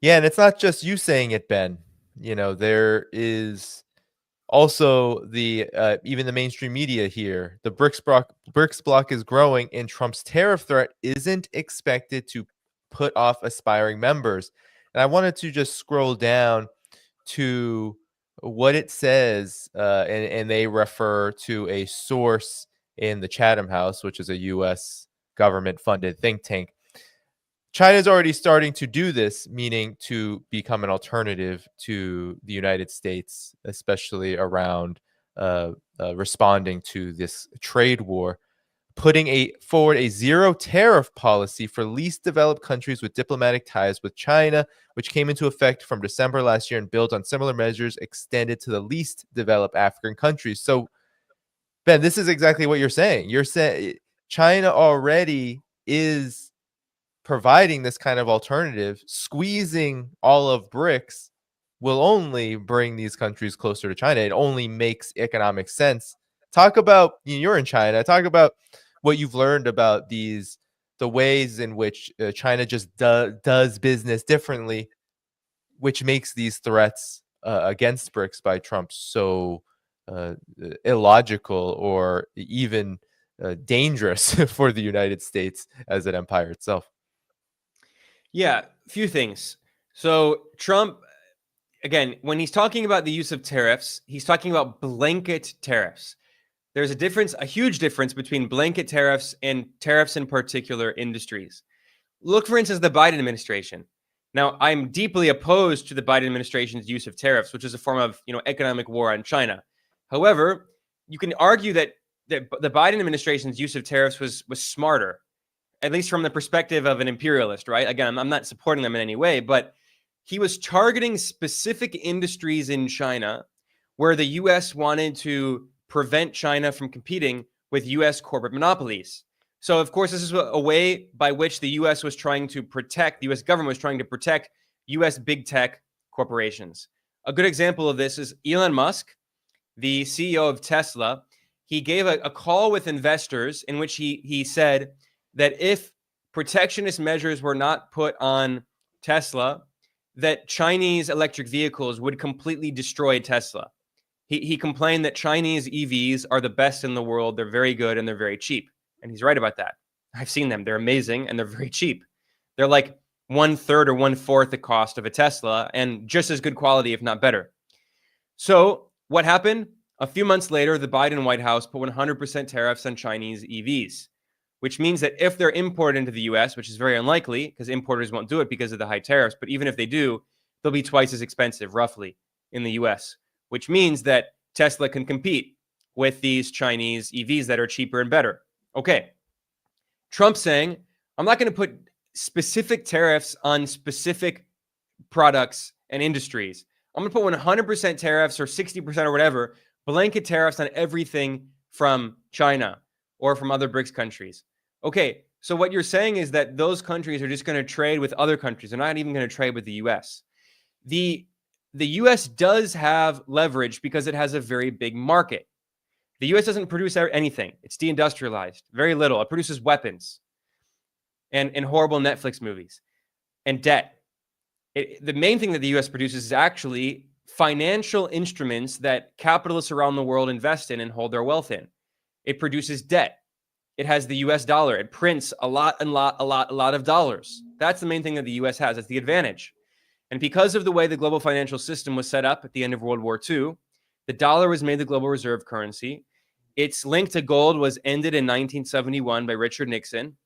Yeah, and it's not just you saying it, Ben. You know, there is also the even the mainstream media here. The BRICS bloc is growing, and Trump's tariff threat isn't expected to put off aspiring members. And I wanted to just scroll down to what it says, and they refer to a source in the Chatham House, which is a U.S. government-funded think tank. China is already starting to do this, meaning to become an alternative to the United States, especially around responding to this trade war, putting forward a zero tariff policy for least developed countries with diplomatic ties with China, which came into effect from December last year and built on similar measures extended to the least developed African countries. So Ben, this is exactly what you're saying. You're saying China already is providing this kind of alternative. Squeezing all of BRICS will only bring these countries closer to China. It only makes economic sense. Talk about, you're in China. Talk about what you've learned about the ways in which China just does business differently, which makes these threats against BRICS by Trump so illogical or even dangerous for the United States as an empire itself. Yeah, few things. So Trump, again, when he's talking about the use of tariffs, he's talking about blanket tariffs. There's a huge difference between blanket tariffs and tariffs in particular industries. Look, for instance, the Biden administration. Now, I'm deeply opposed to the Biden administration's use of tariffs, which is a form of, economic war on China. However, you can argue that the Biden administration's use of tariffs was smarter, at least from the perspective of an imperialist, right? Again, I'm not supporting them in any way, but he was targeting specific industries in China where the U.S. wanted to prevent China from competing with U.S. corporate monopolies. So, of course, this is a way by which the U.S. was trying to protect, the U.S. government was trying to protect U.S. big tech corporations. A good example of this is Elon Musk, the CEO of Tesla. He gave a call with investors in which he said that if protectionist measures were not put on Tesla, that Chinese electric vehicles would completely destroy Tesla. He complained that Chinese EVs are the best in the world. They're very good and they're very cheap. And he's right about that. I've seen them. They're amazing and they're very cheap. They're like 1/3 or 1/4 the cost of a Tesla and just as good quality, if not better. So what happened? A few months later, the Biden White House put 100% tariffs on Chinese EVs, which means that if they're imported into the US, which is very unlikely because importers won't do it because of the high tariffs, but even if they do, they'll be twice as expensive roughly in the US, which means that Tesla can compete with these Chinese EVs that are cheaper and better. Okay. Trump saying, I'm not going to put specific tariffs on specific products and industries. I'm going to put 100% tariffs or 60% or whatever, blanket tariffs on everything from China or from other BRICS countries. Okay, so what you're saying is that those countries are just going to trade with other countries. They're not even going to trade with the US. The US does have leverage because it has a very big market. The US doesn't produce anything. It's deindustrialized, very little. It produces weapons and horrible Netflix movies and debt. The main thing that the US produces is actually financial instruments that capitalists around the world invest in and hold their wealth in. It produces debt. It has the US dollar. It prints a lot of dollars. That's the main thing that the US has. That's the advantage. And because of the way the global financial system was set up at the end of World War II, the dollar was made the global reserve currency. Its link to gold was ended in 1971 by Richard Nixon.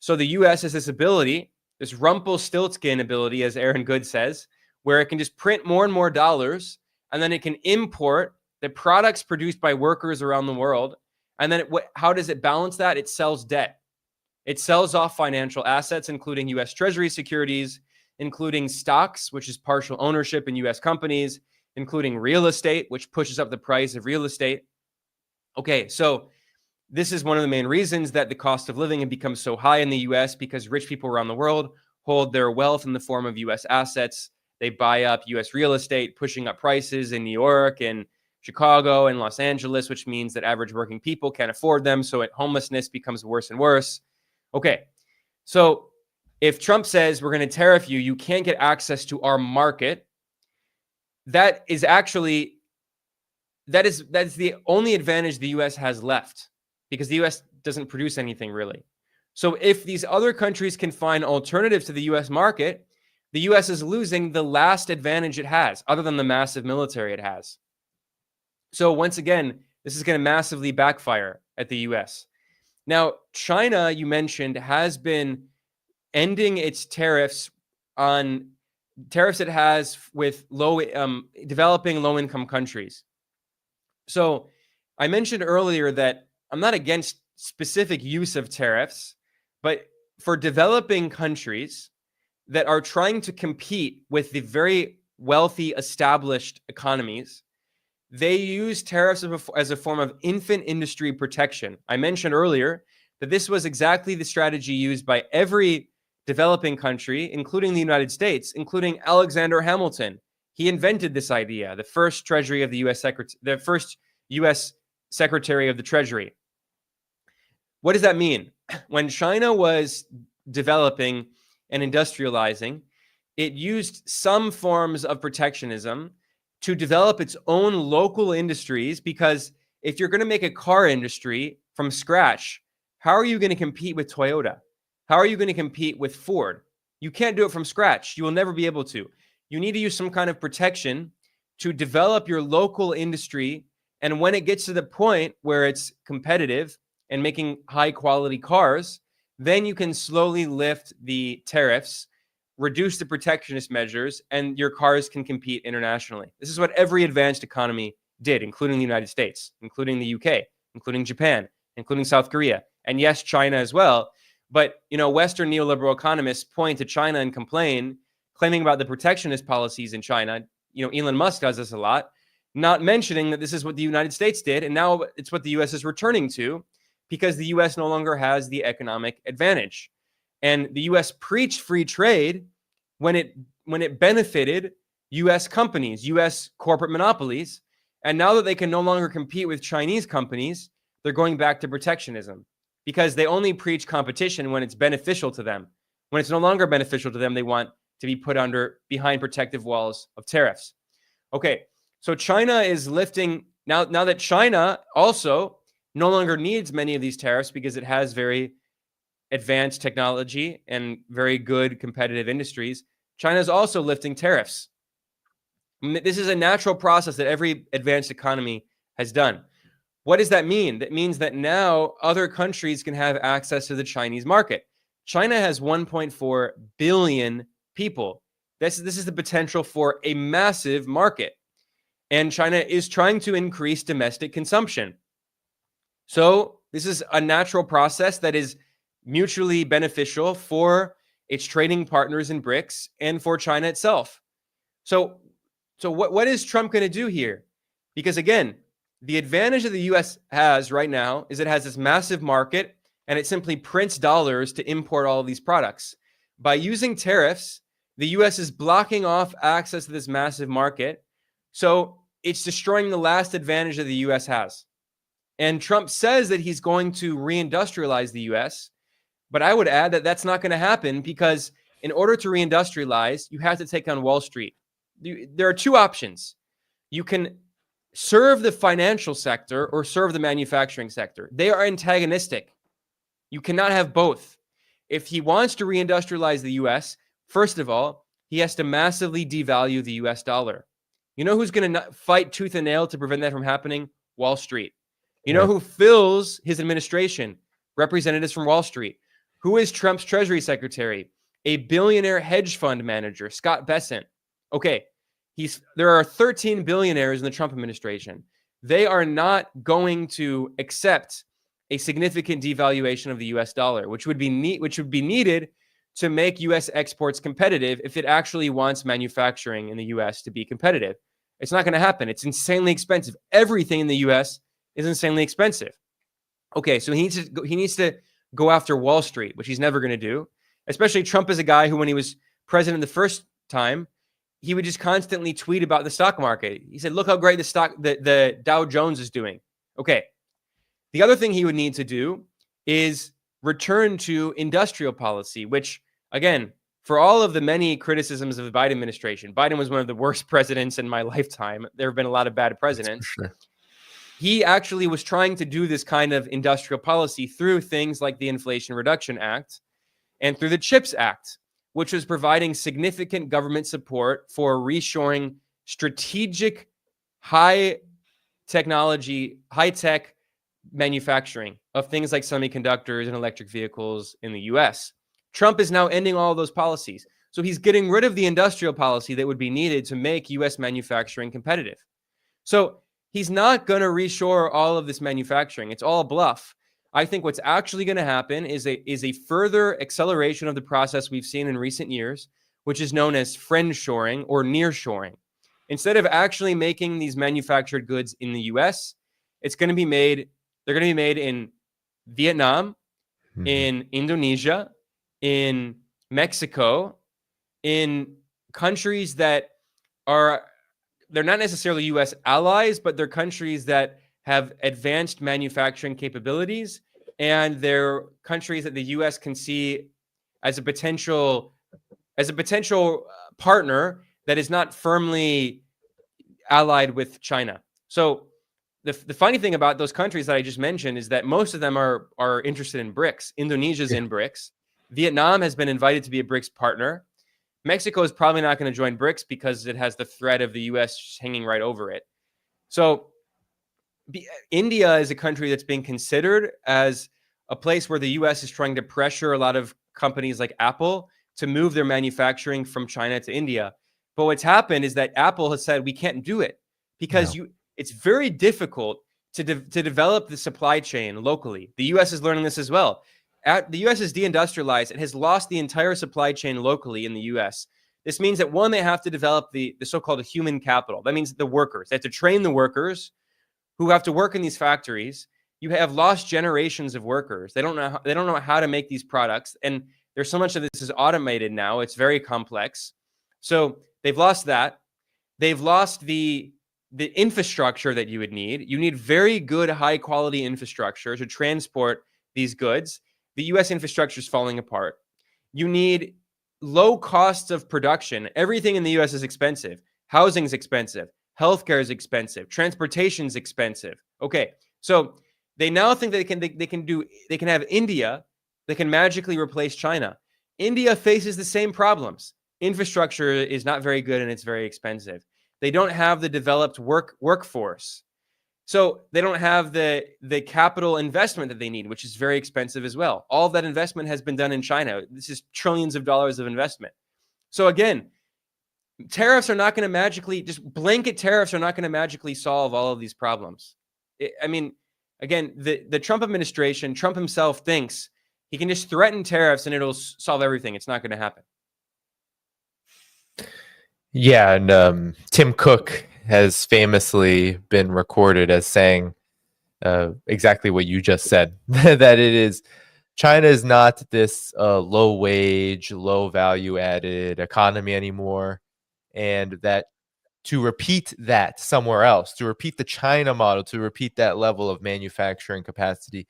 So the US has this ability, this Rumpelstiltskin ability, as Aaron Good says, where it can just print more and more dollars, and then it can import the products produced by workers around the world. And then how does it balance that? It sells debt. It sells off financial assets, including US Treasury securities, including stocks, which is partial ownership in US companies, including real estate, which pushes up the price of real estate. Okay, so this is one of the main reasons that the cost of living has become so high in the US, because rich people around the world hold their wealth in the form of US assets. They buy up US real estate, pushing up prices in New York and Chicago and Los Angeles, which means that average working people can't afford them. So homelessness becomes worse and worse. Okay, so if Trump says we're going to tariff you, you can't get access to our market, that is the only advantage the US has left, because the US doesn't produce anything really. So if these other countries can find alternatives to the US market, the US is losing the last advantage it has, other than the massive military it has. So once again, this is going to massively backfire at the US. Now, China, you mentioned, has been ending its tariffs on tariffs it has with developing low-income countries. So I mentioned earlier that I'm not against specific use of tariffs, but for developing countries that are trying to compete with the very wealthy, established economies, they use tariffs as a form of infant industry protection. I mentioned earlier that this was exactly the strategy used by every developing country, including the United States, including Alexander Hamilton. He invented this idea, the first Treasury of the the first U.S. Secretary of the Treasury. What does that mean? When China was developing and industrializing, it used some forms of protectionism to develop its own local industries, because if you're going to make a car industry from scratch, how are you going to compete with Toyota? How are you going to compete with Ford? You can't do it from scratch. You will never be able to. You need to use some kind of protection to develop your local industry. And when it gets to the point where it's competitive and making high quality cars, then you can slowly lift the tariffs, reduce the protectionist measures, and your cars can compete internationally. This is what every advanced economy did, including the United States, including the UK, including Japan, including South Korea, and yes, China as well. But, Western neoliberal economists point to China and complain, claiming about the protectionist policies in China. Elon Musk does this a lot, not mentioning that this is what the United States did, and now it's what the US is returning to, because the US no longer has the economic advantage. And the US preached free trade when it benefited US companies, US corporate monopolies. And now that they can no longer compete with Chinese companies, they're going back to protectionism, because they only preach competition when it's beneficial to them. When it's no longer beneficial to them, they want to be put behind protective walls of tariffs. Okay, so China is lifting now that China also no longer needs many of these tariffs because it has very advanced technology and very good competitive industries. China is also lifting tariffs. This is a natural process that every advanced economy has done. What does that mean? That means that now other countries can have access to the Chinese market. China has 1.4 billion people. This is the potential for a massive market. And China is trying to increase domestic consumption. So this is a natural process that is mutually beneficial for its trading partners in BRICS and for China itself. So what is Trump going to do here? Because again, the advantage that the US has right now is it has this massive market, and it simply prints dollars to import all of these products. By using tariffs, the US is blocking off access to this massive market. So it's destroying the last advantage that the US has. And Trump says that he's going to reindustrialize the US, but I would add that that's not going to happen, because in order to reindustrialize, you have to take on Wall Street. There are two options. You can serve the financial sector or serve the manufacturing sector. They are antagonistic. You cannot have both. If he wants to reindustrialize the US, first of all, he has to massively devalue the US dollar. You know who's going to fight tooth and nail to prevent that from happening? Wall Street. You know who fills his administration? Representatives from Wall Street. Who is Trump's Treasury Secretary? A billionaire hedge fund manager, Scott Bessent. Okay, there are 13 billionaires in the Trump administration. They are not going to accept a significant devaluation of the US dollar, which would be needed to make US exports competitive if it actually wants manufacturing in the US to be competitive. It's not going to happen. It's insanely expensive. Everything in the US is insanely expensive. Okay, so he needs to go after Wall Street, which he's never going to do. Especially Trump is a guy who, when he was president the first time, he would just constantly tweet about the stock market. He said, look how great the Dow Jones is doing. Okay. The other thing he would need to do is return to industrial policy, which, again, for all of the many criticisms of the Biden administration, Biden was one of the worst presidents in my lifetime. There have been a lot of bad presidents. Sure. He actually was trying to do this kind of industrial policy through things like the Inflation Reduction Act and through the CHIPS Act, which was providing significant government support for reshoring strategic high-tech manufacturing of things like semiconductors and electric vehicles in the US. Trump is now ending all of those policies. So he's getting rid of the industrial policy that would be needed to make US manufacturing competitive. So he's not going to reshore all of this manufacturing. It's all a bluff. I think what's actually going to happen is a further acceleration of the process we've seen in recent years, which is known as friendshoring or nearshoring. instead of actually making these manufactured goods in the US, they're going to be made in Vietnam, in Indonesia, in Mexico, in countries that they're not necessarily US allies, but they're countries that have advanced manufacturing capabilities, and they're countries that the US can see as a potential partner that is not firmly allied with China. So the funny thing about those countries that I just mentioned is that most of them are interested in BRICS. Indonesia's in BRICS. Vietnam has been invited to be a BRICS partner. Mexico is probably not going to join BRICS because it has the threat of the US just hanging right over it. So India is a country that's being considered as a place where the US is trying to pressure a lot of companies like Apple to move their manufacturing from China to India. But what's happened is that Apple has said we can't do it because it's very difficult to develop the supply chain locally. The US is learning this as well. The US is deindustrialized. It has lost the entire supply chain locally in the US. This means that, one, they have to develop the so-called human capital. That means the workers. They have to train the workers who have to work in these factories. You have lost generations of workers. They don't know how to make these products. And there's so much of this is automated now. It's very complex. So they've lost that. They've lost the infrastructure that you would need. You need very good, high quality infrastructure to transport these goods. The US infrastructure is falling apart. You need low costs of production. Everything in the US is expensive. Housing is expensive. Healthcare is expensive. Transportation is expensive. Okay, so they now think that they can have India that can magically replace China. India faces the same problems. Infrastructure is not very good and it's very expensive. They don't have the developed workforce. So they don't have the capital investment that they need, which is very expensive as well. All of that investment has been done in China. This is trillions of dollars of investment. So again, tariffs are not going to magically, just blanket tariffs are not going to magically solve all of these problems. Again, the Trump administration, Trump himself thinks he can just threaten tariffs and it'll solve everything. It's not going to happen. Yeah, and Tim Cook has famously been recorded as saying exactly what you just said, that China is not this low wage, low value added economy anymore, and that to repeat that somewhere else, to repeat the China model, to repeat that level of manufacturing capacity,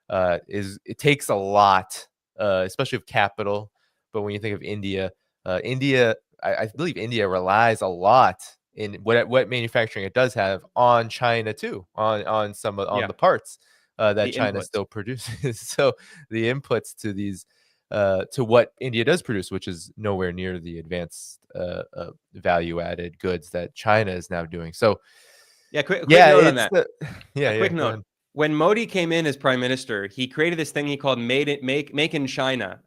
it takes a lot, especially of capital. But when you think of India, I believe India relies a lot in what manufacturing it does have on China too, on some on the parts that China still produces. So the inputs to these to what India does produce, which is nowhere near the advanced value-added goods that China is now doing. So quick note on that. Quick note. When Modi came in as prime minister, he created this thing he called Make in China.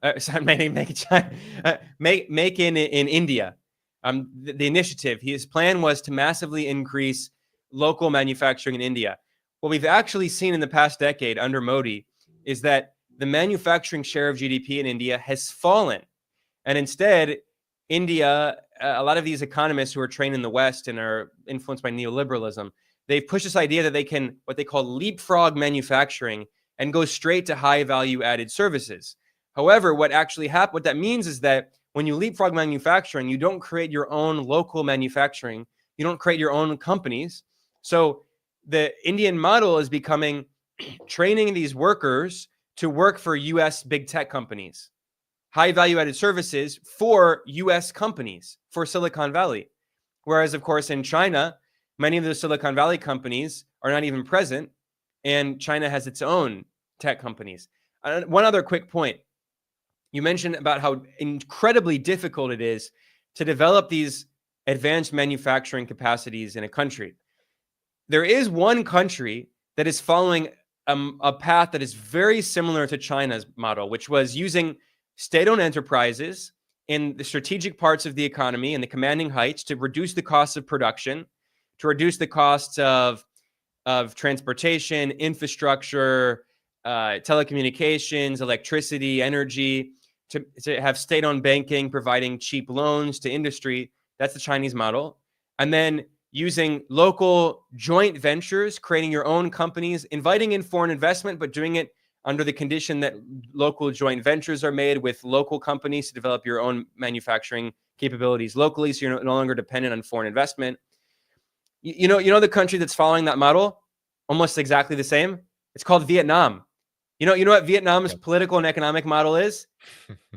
Make in India. The initiative. His plan was to massively increase local manufacturing in India. What we've actually seen in the past decade under Modi is that the manufacturing share of GDP in India has fallen. And instead, India, a lot of these economists who are trained in the West and are influenced by neoliberalism, they've pushed this idea that they can, what they call leapfrog manufacturing, and go straight to high value added services. However, what that means is that when you leapfrog manufacturing, you don't create your own local manufacturing. You don't create your own companies. So the Indian model is becoming training these workers to work for US big tech companies, high value added services for US companies, for Silicon Valley. Whereas, of course, in China, many of the Silicon Valley companies are not even present, and China has its own tech companies. One other quick point. You mentioned about how incredibly difficult it is to develop these advanced manufacturing capacities in a country. There is one country that is following a path that is very similar to China's model, which was using state-owned enterprises in the strategic parts of the economy and the commanding heights to reduce the costs of production, to reduce the costs of transportation, infrastructure, telecommunications, electricity, energy, to have state-owned banking providing cheap loans to industry. That's the Chinese model. and then using local joint ventures, creating your own companies, inviting in foreign investment, but doing it under the condition that local joint ventures are made with local companies to develop your own manufacturing capabilities locally, so you're no longer dependent on foreign investment. You know the country that's following that model, almost exactly the same? It's called Vietnam. You know what Vietnam's political and economic model is?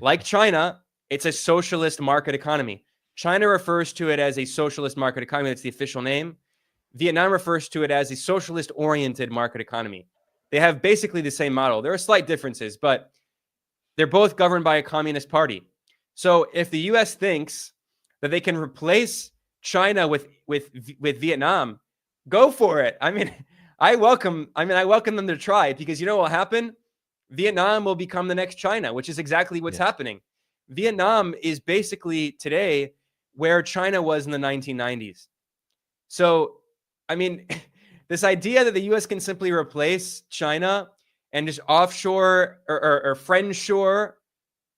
Like China, it's a socialist market economy. China refers to it as a socialist market economy. That's the official name. Vietnam refers to it as a socialist-oriented market economy. They have basically the same model. There are slight differences, but they're both governed by a communist party. So if the U.S. thinks that they can replace China with Vietnam, go for it. I mean, I welcome them to try it, because you know what will happen? Vietnam will become the next China, which is exactly what's happening. Vietnam is basically today where China was in the 1990s. So, I mean, this idea that the U.S. can simply replace China and just offshore or friendshore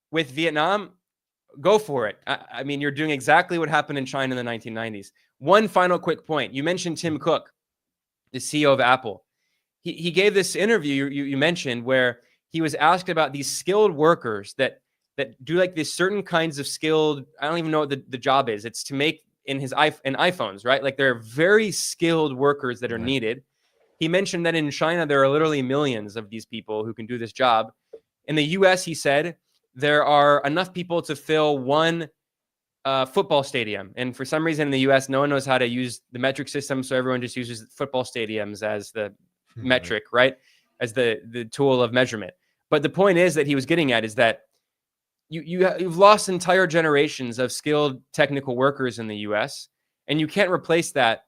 with Vietnam, go for it. I mean, you're doing exactly what happened in China in the 1990s. One final quick point. You mentioned Tim Cook, the CEO of Apple. He gave this interview you mentioned where he was asked about these skilled workers that do like these certain kinds of skilled, I don't even know what the job is. It's to make in iPhones, right? Like they're very skilled workers that are needed. He mentioned that in China, there are literally millions of these people who can do this job. In the US, he said, there are enough people to fill one football stadium. And for some reason in the US, no one knows how to use the metric system. So everyone just uses football stadiums as the metric, right? As the tool of measurement. But the point is that he was getting at is that you've lost entire generations of skilled technical workers in the US, and you can't replace that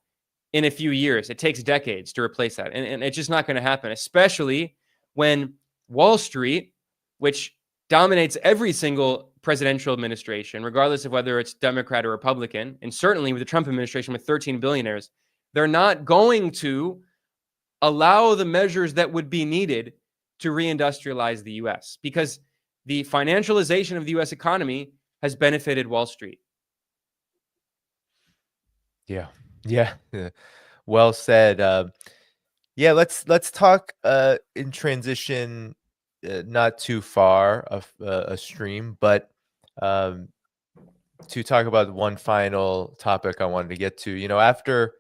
in a few years. It takes decades to replace that. And it's just not going to happen, especially when Wall Street, which dominates every single presidential administration, regardless of whether it's Democrat or Republican, and certainly with the Trump administration with 13 billionaires, they're not going to allow the measures that would be needed to reindustrialize the US, because the financialization of the US economy has benefited Wall Street. Yeah. Well said. Let's talk in transition, not too far of a stream, but to talk about one final topic I wanted to get to. You know, after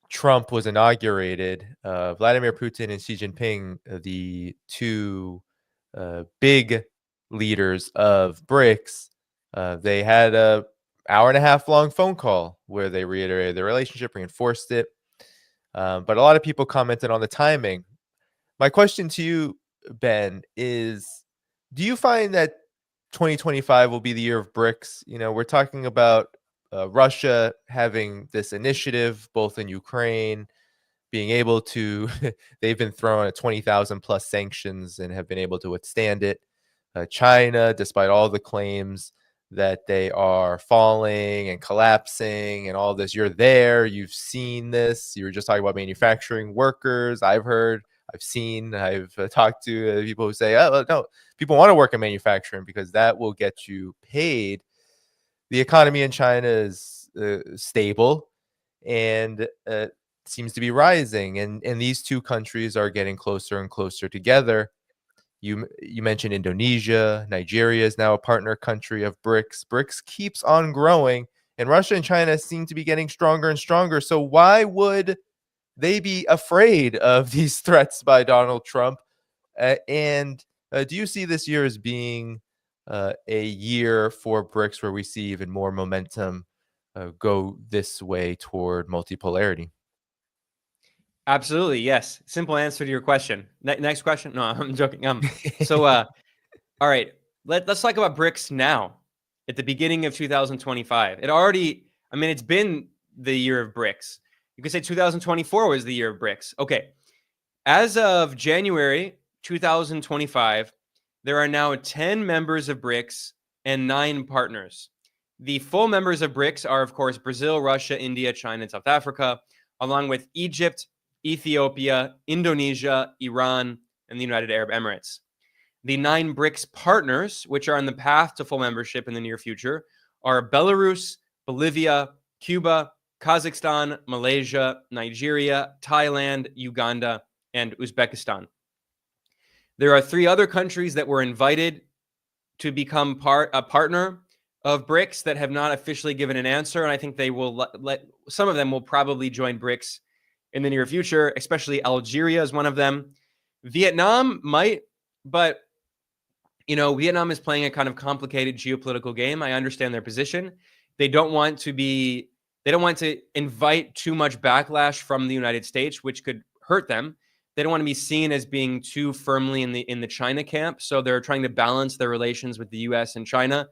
Trump was inaugurated, Vladimir Putin and Xi Jinping, the two big leaders of BRICS, they had a hour and a half long phone call where they reiterated their relationship, reinforced it. But a lot of people commented on the timing. My question to you, Ben, is do you find that 2025 will be the year of BRICS? You know, we're talking about Russia having this initiative, both in Ukraine, being able to, they've been thrown at 20,000 plus sanctions and have been able to withstand it. China, despite all the claims that they are falling and collapsing and all this, you're there, you've seen this. You were just talking about manufacturing workers. I've heard, I've seen, I've talked to people who say, oh, no, people want to work in manufacturing because that will get you paid. The economy in China is stable and seems to be rising. And these two countries are getting closer and closer together. You mentioned Indonesia. Nigeria is now a partner country of BRICS. BRICS keeps on growing, and Russia and China seem to be getting stronger and stronger. So why would they be afraid of these threats by Donald Trump? And do you see this year as being a year for BRICS where we see even more momentum go this way toward multipolarity? Absolutely, yes. Simple answer to your question. Next question. No, I'm joking. All right, let's talk about BRICS now. At the beginning of 2025, it's been the year of BRICS. You could say 2024 was the year of BRICS. Okay, as of January 2025, there are now 10 members of BRICS and 9 partners. The full members of BRICS are, of course, Brazil, Russia, India, China, and South Africa, along with Egypt, Ethiopia, Indonesia, Iran, and the United Arab Emirates. The 9 BRICS partners, which are on the path to full membership in the near future, are Belarus, Bolivia, Cuba, Kazakhstan, Malaysia, Nigeria, Thailand, Uganda, and Uzbekistan. There are 3 other countries that were invited to become a partner of BRICS that have not officially given an answer, and I think they will let some of them will probably join BRICS in the near future, especially Algeria is one of them. Vietnam might, but Vietnam is playing a kind of complicated geopolitical game. I understand their position. They don't want to invite too much backlash from the United States, which could hurt them. They don't want to be seen as being too firmly in the China camp. So they're trying to balance their relations with the US and China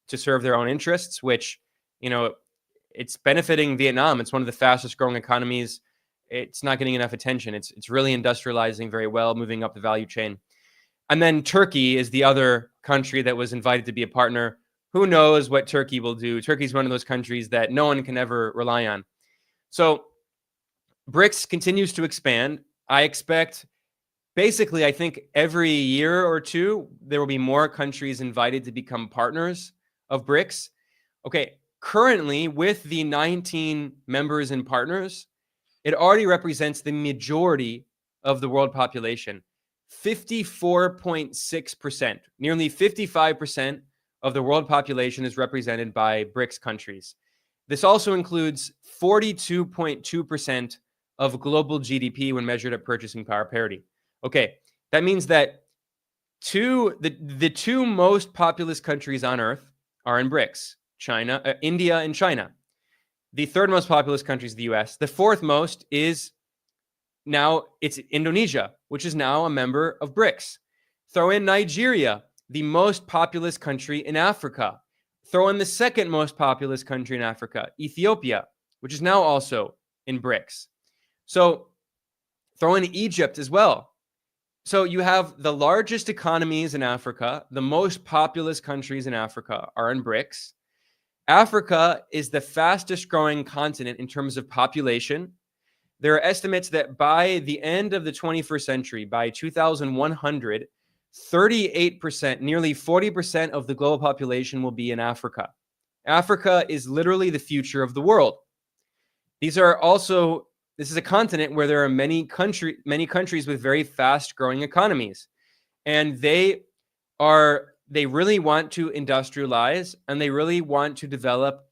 to serve their own interests, which, it's benefiting Vietnam. It's one of the fastest growing economies. It's not getting enough attention. It's really industrializing very well, moving up the value chain. And then Turkey is the other country that was invited to be a partner. Who knows what Turkey will do? Turkey's one of those countries that no one can ever rely on. So BRICS continues to expand. I expect, basically, I think every year or two, there will be more countries invited to become partners of BRICS. Okay, currently, with the 19 members and partners, it already represents the majority of the world population. 54.6%, nearly 55% of the world population is represented by BRICS countries. This also includes 42.2% of global GDP when measured at purchasing power parity. Okay, that means that the 2 most populous countries on Earth are in BRICS, India and China. The 3rd most populous country is the US. The 4th most is it's Indonesia, which is now a member of BRICS. Throw in Nigeria, the most populous country in Africa. Throw in the 2nd most populous country in Africa, Ethiopia, which is now also in BRICS. So throw in Egypt as well. So you have the largest economies in Africa, the most populous countries in Africa are in BRICS. Africa is the fastest growing continent in terms of population. There are estimates that by the end of the 21st century, by 2100, 38%, nearly 40% of the global population will be in Africa. Africa is literally the future of the world. This is a continent where there are many countries with very fast growing economies. And they really want to industrialize, and they really want to develop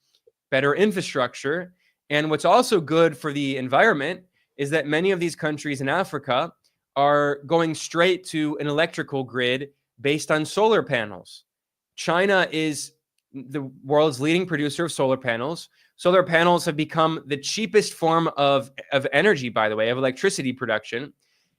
better infrastructure. And what's also good for the environment is that many of these countries in Africa are going straight to an electrical grid based on solar panels. China is the world's leading producer of solar panels. Solar panels have become the cheapest form of energy, by the way, of electricity production,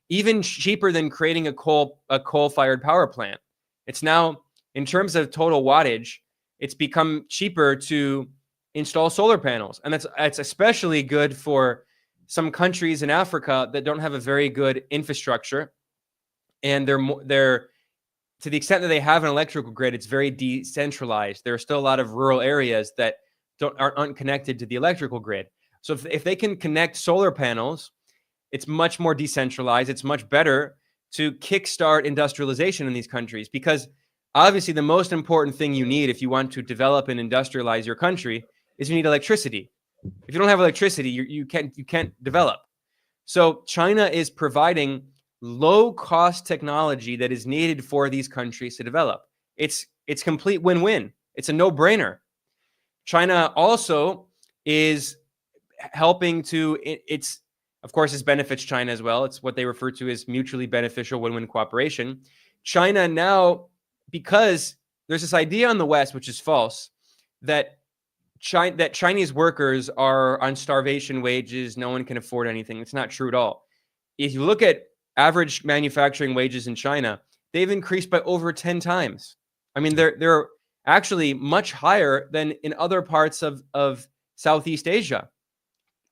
even cheaper than creating a coal-fired power plant. It's now, in terms of total wattage, it's become cheaper to install solar panels. And that's especially good for some countries in Africa that don't have a very good infrastructure. And they're to the extent that they have an electrical grid, it's very decentralized. There are still a lot of rural areas that aren't connected to the electrical grid. So if they can connect solar panels, it's much more decentralized. It's much better to kickstart industrialization in these countries, because obviously the most important thing you need if you want to develop and industrialize your country is you need electricity. If you don't have electricity, you can't develop. So China is providing low-cost technology that is needed for these countries to develop. It's complete win-win. It's a no-brainer. China also is helping to, of course, this benefits China as well. It's what they refer to as mutually beneficial win-win cooperation. China now, because there's this idea in the West, which is false, that Chinese workers are on starvation wages, no one can afford anything. It's not true at all. If you look at average manufacturing wages in China, they've increased by over 10 times. I mean, they're actually much higher than in other parts of Southeast Asia.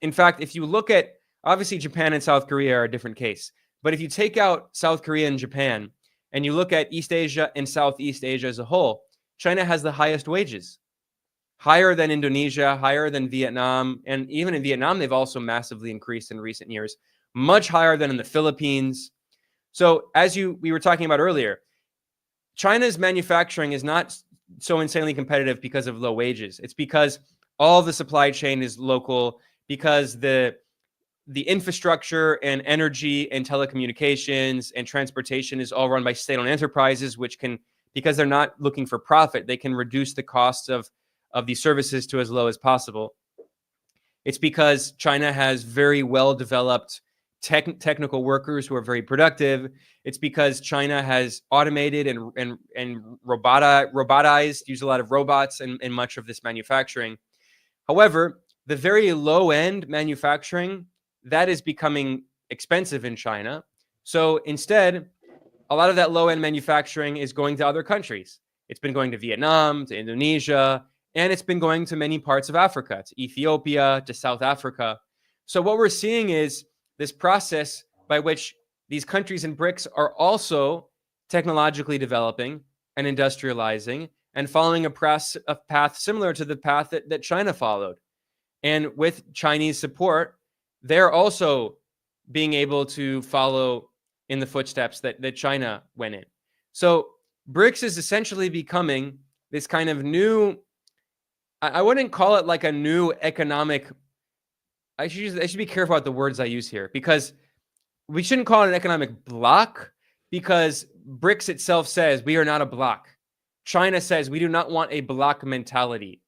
In fact, if you look at, obviously Japan and South Korea are a different case, but if you take out South Korea and Japan and you look at East Asia and Southeast Asia as a whole, China has the highest wages, higher than Indonesia, higher than Vietnam. And even in Vietnam, they've also massively increased in recent years, much higher than in the Philippines. So as we were talking about earlier, China's manufacturing is not so insanely competitive because of low wages. It's because all the supply chain is local. because the infrastructure and energy and telecommunications and transportation is all run by state-owned enterprises, which can, because they're not looking for profit, they can reduce the costs of these services to as low as possible. It's because China has very well-developed technical workers who are very productive. It's because China has automated and robotized, used a lot of robots in much of this manufacturing. However, the very low-end manufacturing, that is becoming expensive in China. So instead, a lot of that low-end manufacturing is going to other countries. It's been going to Vietnam, to Indonesia, and it's been going to many parts of Africa, to Ethiopia, to South Africa. So what we're seeing is this process by which these countries in BRICS are also technologically developing and industrializing and following a path similar to the path that China followed. And with Chinese support, they're also being able to follow in the footsteps that China went in. So BRICS is essentially becoming this kind of new, I wouldn't call it like a new economic, I should be careful about the words I use here, because we shouldn't call it an economic bloc, because BRICS itself says we are not a bloc. China says we do not want a bloc mentality.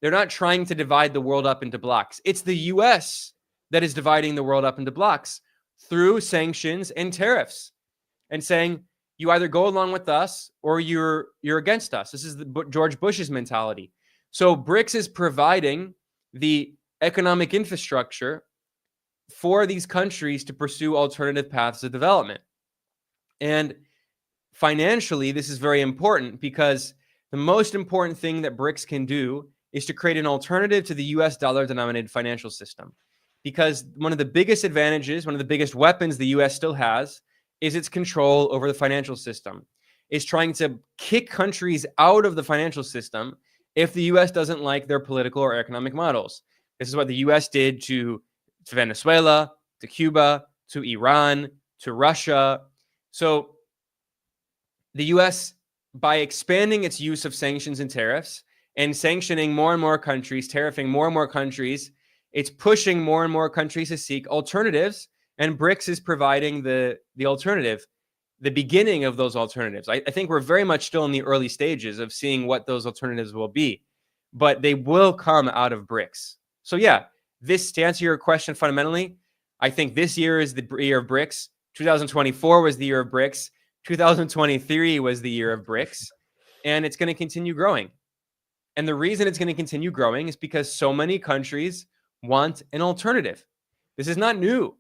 They're not trying to divide the world up into blocks. It's the US that is dividing the world up into blocks through sanctions and tariffs and saying, you either go along with us or you're against us. This is the George Bush's mentality. So BRICS is providing the economic infrastructure for these countries to pursue alternative paths of development. And financially, this is very important because the most important thing that BRICS can do is to create an alternative to the US dollar-denominated financial system. Because one of the biggest advantages, one of the biggest weapons the US still has is its control over the financial system. It's trying to kick countries out of the financial system if the US doesn't like their political or economic models. This is what the US did to Venezuela, to Cuba, to Iran, to Russia. So the US, by expanding its use of sanctions and tariffs and sanctioning more and more countries, tariffing more and more countries, it's pushing more and more countries to seek alternatives, and BRICS is providing the alternative, the beginning of those alternatives. I think we're very much still in the early stages of seeing what those alternatives will be, but they will come out of BRICS. So yeah, this, to answer your question fundamentally, I think this year is the year of BRICS. 2024 was the year of BRICS. 2023 was the year of BRICS, and it's going to continue growing. And the reason it's going to continue growing is because so many countries want an alternative. This is not new.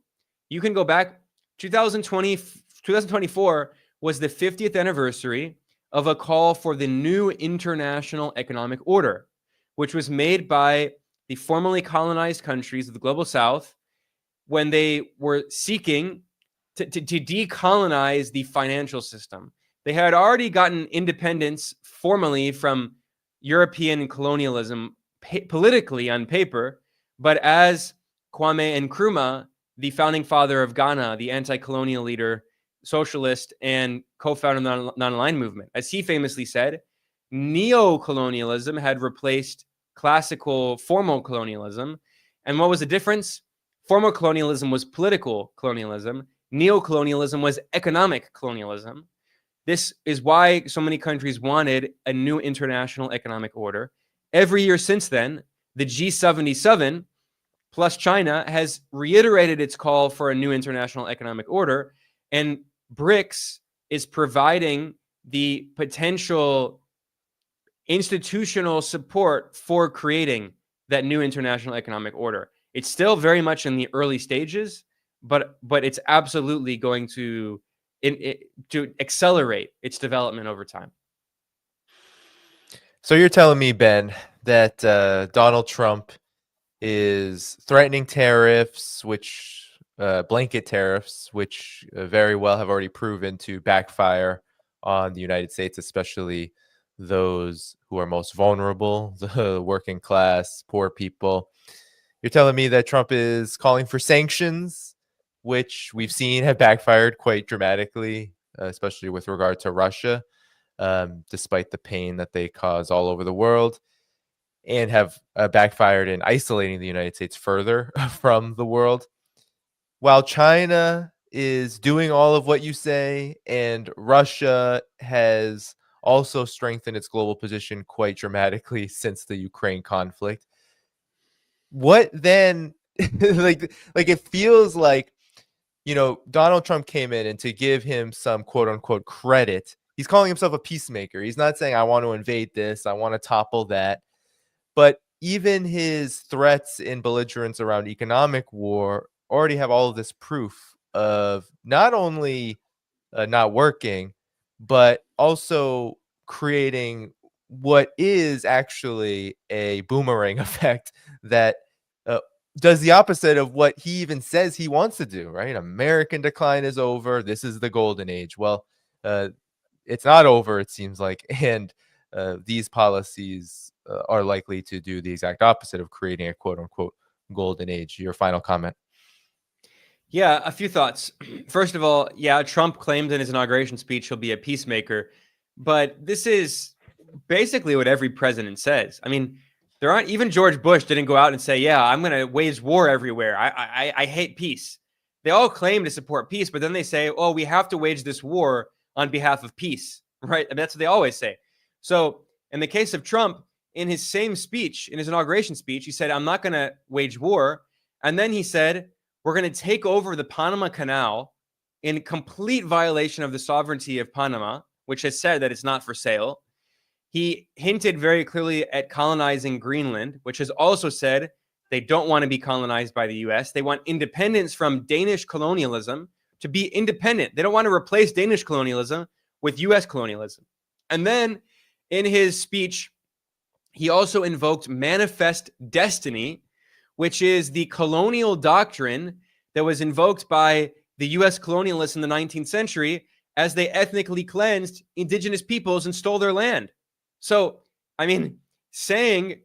You can go back, 2024 was the 50th anniversary of a call for the new international economic order, which was made by the formerly colonized countries of the global south when they were seeking to decolonize the financial system. They had already gotten independence formally from European colonialism politically on paper, but as Kwame Nkrumah, the founding father of Ghana, the anti-colonial leader, socialist, and co-founder of the non-aligned movement, as he famously said, neo-colonialism had replaced classical formal colonialism. And what was the difference? Formal colonialism was political colonialism. Neo-colonialism was economic colonialism. This is why so many countries wanted a new international economic order. Every year since then, the G77 plus China has reiterated its call for a new international economic order, and BRICS is providing the potential institutional support for creating that new international economic order. It's still very much in the early stages, but it's absolutely going to accelerate its development over time. So you're telling me, Ben, that Donald Trump is threatening tariffs, which blanket tariffs, which very well have already proven to backfire on the United States, especially those who are most vulnerable, the working class, poor people. You're telling me that Trump is calling for sanctions, which we've seen have backfired quite dramatically, especially with regard to Russia, despite the pain that they cause all over the world. and have backfired in isolating the United States further from the world. While China is doing all of what you say, and Russia has also strengthened its global position quite dramatically since the Ukraine conflict, what then like it feels like, you know, Donald Trump came in, and to give him some quote unquote credit, he's calling himself a peacemaker. He's not saying I want to invade this, I want to topple that. But even his threats and belligerence around economic war already have all of this proof of not only not working, but also creating what is actually a boomerang effect that uh, does the opposite of what he even says he wants to do, right? American decline is over. This is the golden age. Well, it's not over, it seems like. And these policies are likely to do the exact opposite of creating a quote unquote golden age. Your final comment? Yeah, a few thoughts. First of all, yeah, Trump claimed in his inauguration speech he'll be a peacemaker, but this is basically what every president says. I mean, there aren't, even George Bush didn't go out and say, yeah, I'm going to wage war everywhere. I hate peace. They all claim to support peace, but then they say, oh, we have to wage this war on behalf of peace, right? And that's what they always say. So in the case of Trump, in his same speech, in his inauguration speech, he said, I'm not going to wage war. And then he said, we're going to take over the Panama Canal in complete violation of the sovereignty of Panama, which has said that it's not for sale. He hinted very clearly at colonizing Greenland, which has also said they don't want to be colonized by the US. They want independence from Danish colonialism, to be independent. They don't want to replace Danish colonialism with US colonialism. And then in his speech, he also invoked manifest destiny, which is the colonial doctrine that was invoked by the US colonialists in the 19th century as they ethnically cleansed indigenous peoples and stole their land. So, I mean, saying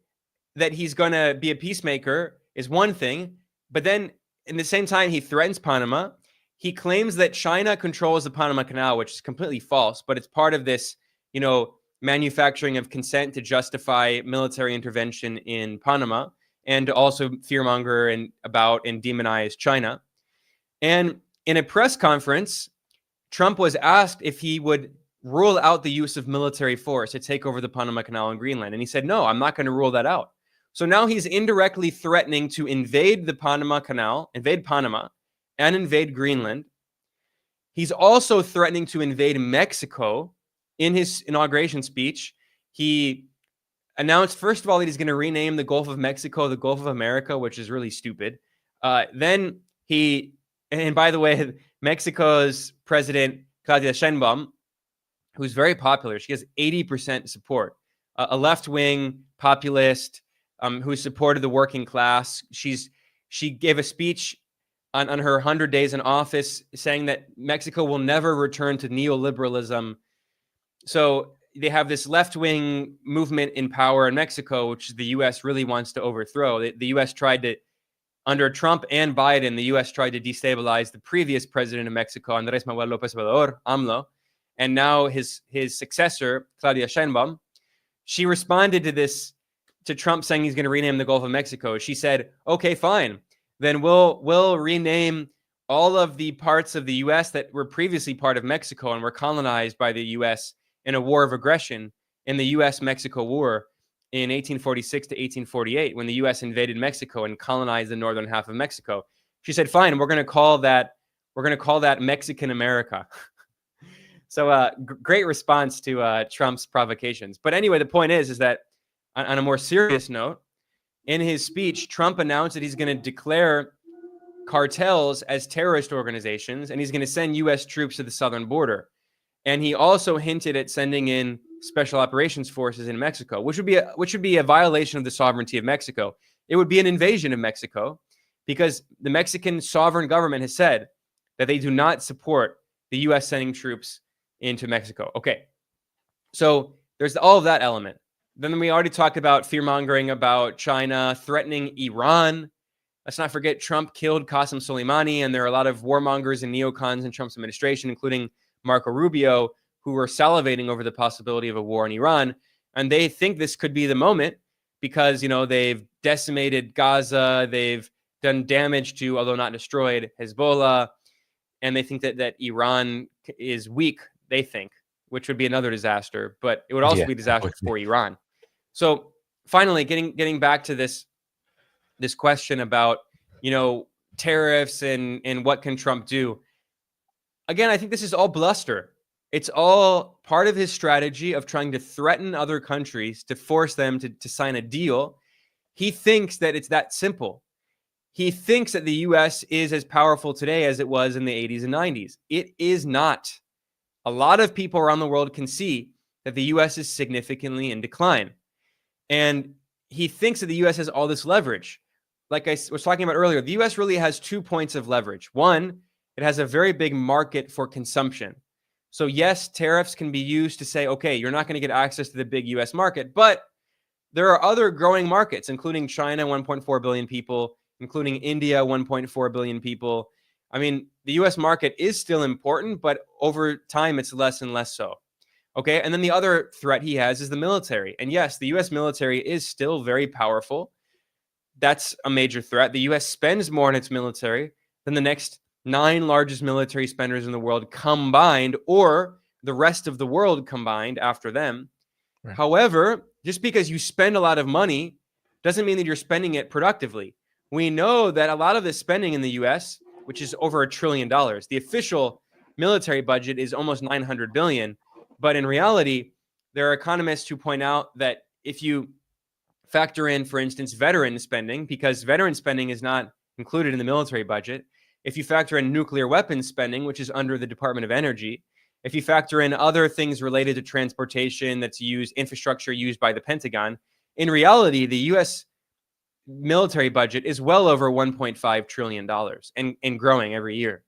that he's going to be a peacemaker is one thing, but then in the same time, he threatens Panama. He claims that China controls the Panama Canal, which is completely false, but it's part of this, you know, manufacturing of consent to justify military intervention in Panama, and to also fearmonger and demonize China. And in a press conference, Trump was asked if he would rule out the use of military force to take over the Panama Canal and Greenland. And he said, no, I'm not going to rule that out. So now he's indirectly threatening to invade the Panama Canal, invade Panama, and invade Greenland. He's also threatening to invade Mexico. In his inauguration speech, he announced, first of all, that he's going to rename the Gulf of Mexico the Gulf of America, which is really stupid. Then he, and by the way, Mexico's president, Claudia Sheinbaum, who's very popular, she has 80% support, a left-wing populist who supported the working class. She gave a speech on her 100 days in office saying that Mexico will never return to neoliberalism. So they have this left-wing movement in power in Mexico, which the U.S. really wants to overthrow. The U.S. tried to, under Trump and Biden, the U.S. tried to destabilize the previous president of Mexico, Andrés Manuel López Obrador, AMLO, and now his successor, Claudia Sheinbaum. She responded to this, to Trump saying he's going to rename the Gulf of Mexico. She said, okay, fine. Then we'll rename all of the parts of the U.S. that were previously part of Mexico and were colonized by the U.S. in a war of aggression in the U.S.-Mexico War in 1846 to 1848, when the U.S. invaded Mexico and colonized the northern half of Mexico. She said, fine, we're going to call that Mexican America. So great response to Trump's provocations. But anyway, the point is that on a more serious note, in his speech, Trump announced that he's going to declare cartels as terrorist organizations, and he's going to send U.S. troops to the southern border. And he also hinted at sending in special operations forces in Mexico, which would be a violation of the sovereignty of Mexico. It would be an invasion of Mexico, because the Mexican sovereign government has said that they do not support the U.S. sending troops into Mexico. Okay, so there's all of that element. Then we already talked about fear-mongering about China threatening Iran. Let's not forget Trump killed Qasem Soleimani, and there are a lot of warmongers and neocons in Trump's administration, including Marco Rubio, who were salivating over the possibility of a war in Iran. And they think this could be the moment because, they've decimated Gaza, they've done damage to, although not destroyed, Hezbollah, and they think that Iran is weak, they think, which would be another disaster, but it would also be a disaster for Iran. So finally, getting back to this question about, tariffs and what can Trump do. Again, I think this is all bluster. It's all part of his strategy of trying to threaten other countries to force them to sign a deal. He thinks that it's that simple. He thinks that the U.S. is as powerful today as it was in the 80s and 90s. It is not. A lot of people around the world can see that the U.S. is significantly in decline. And he thinks that the U.S. has all this leverage. Like I was talking about earlier, the U.S. really has 2 points of leverage. One, it has a very big market for consumption. So yes, tariffs can be used to say, okay, you're not going to get access to the big U.S. market, but there are other growing markets, including China, 1.4 billion people, including India, 1.4 billion people. I mean, the U.S. market is still important, but over time, it's less and less so. Okay, and then the other threat he has is the military. And yes, the U.S. military is still very powerful. That's a major threat. The U.S. spends more on its military than the next 9 largest military spenders in the world combined, or the rest of the world combined after them. Right. However, just because you spend a lot of money doesn't mean that you're spending it productively. We know that a lot of the spending in the U.S., which is over $1 trillion, the official military budget is almost $900 billion. But in reality, there are economists who point out that if you factor in, for instance, veteran spending, because veteran spending is not included in the military budget, if you factor in nuclear weapons spending, which is under the Department of Energy, if you factor in other things related to transportation that's used, infrastructure used by the Pentagon, in reality, the U.S. military budget is well over $1.5 trillion and growing every year.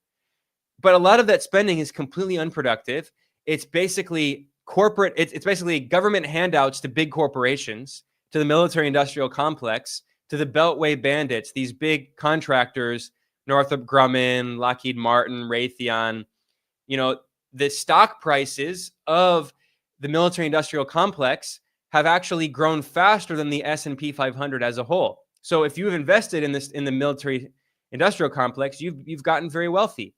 But a lot of that spending is completely unproductive. It's basically it's basically government handouts to big corporations, to the military-industrial complex, to the Beltway bandits, these big contractors, Northrop Grumman, Lockheed Martin, Raytheon. The stock prices of the military-industrial complex have actually grown faster than the S&P 500 as a whole. So if you've invested in the military-industrial complex, you've gotten very wealthy.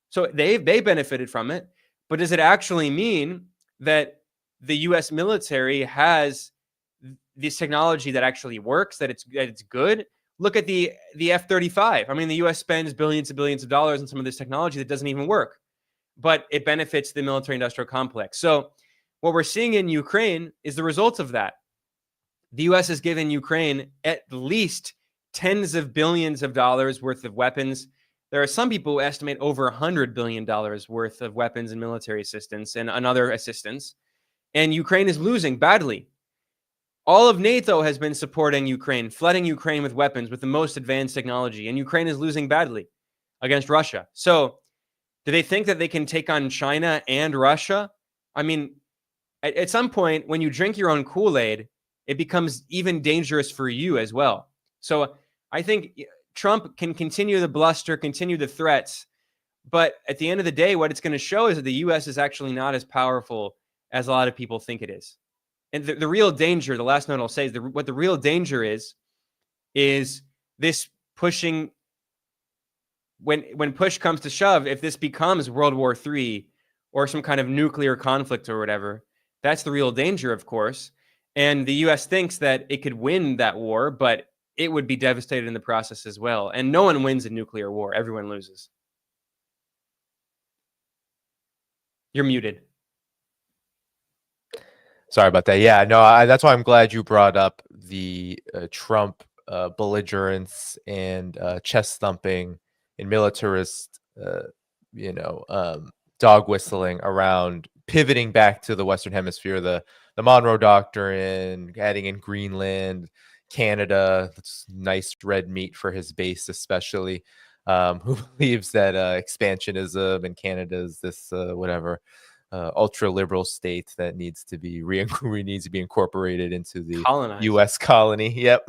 So they benefited from it. But does it actually mean that the U.S. military has this technology that actually works, that it's good? Look at the F-35. I mean, the U.S. spends billions and billions of dollars on some of this technology that doesn't even work, but it benefits the military-industrial complex. So what we're seeing in Ukraine is the result of that. The U.S. has given Ukraine at least tens of billions of dollars worth of weapons. There are some people who estimate over $100 billion worth of weapons and military assistance and other assistance. And Ukraine is losing badly. All of NATO has been supporting Ukraine, flooding Ukraine with weapons with the most advanced technology, and Ukraine is losing badly against Russia. So do they think that they can take on China and Russia? I mean, at some point, when you drink your own Kool-Aid, it becomes even dangerous for you as well. So I think Trump can continue the bluster, continue the threats, but at the end of the day, what it's going to show is that the U.S. is actually not as powerful as a lot of people think it is. And the real danger, the last note I'll say, is what the real danger is this pushing, when push comes to shove, if this becomes World War III or some kind of nuclear conflict or whatever, that's the real danger, of course. And the U.S. thinks that it could win that war, but it would be devastated in the process as well. And no one wins a nuclear war. Everyone loses. You're muted. Sorry about that. Yeah, no, that's why I'm glad you brought up the Trump belligerence and chest thumping and militarist, dog whistling around pivoting back to the Western Hemisphere, the Monroe Doctrine, adding in Greenland, Canada, that's nice red meat for his base, especially, who believes that expansionism in Canada is this ultra liberal state that needs to be incorporated into the Colonized. U.S. colony. Yep,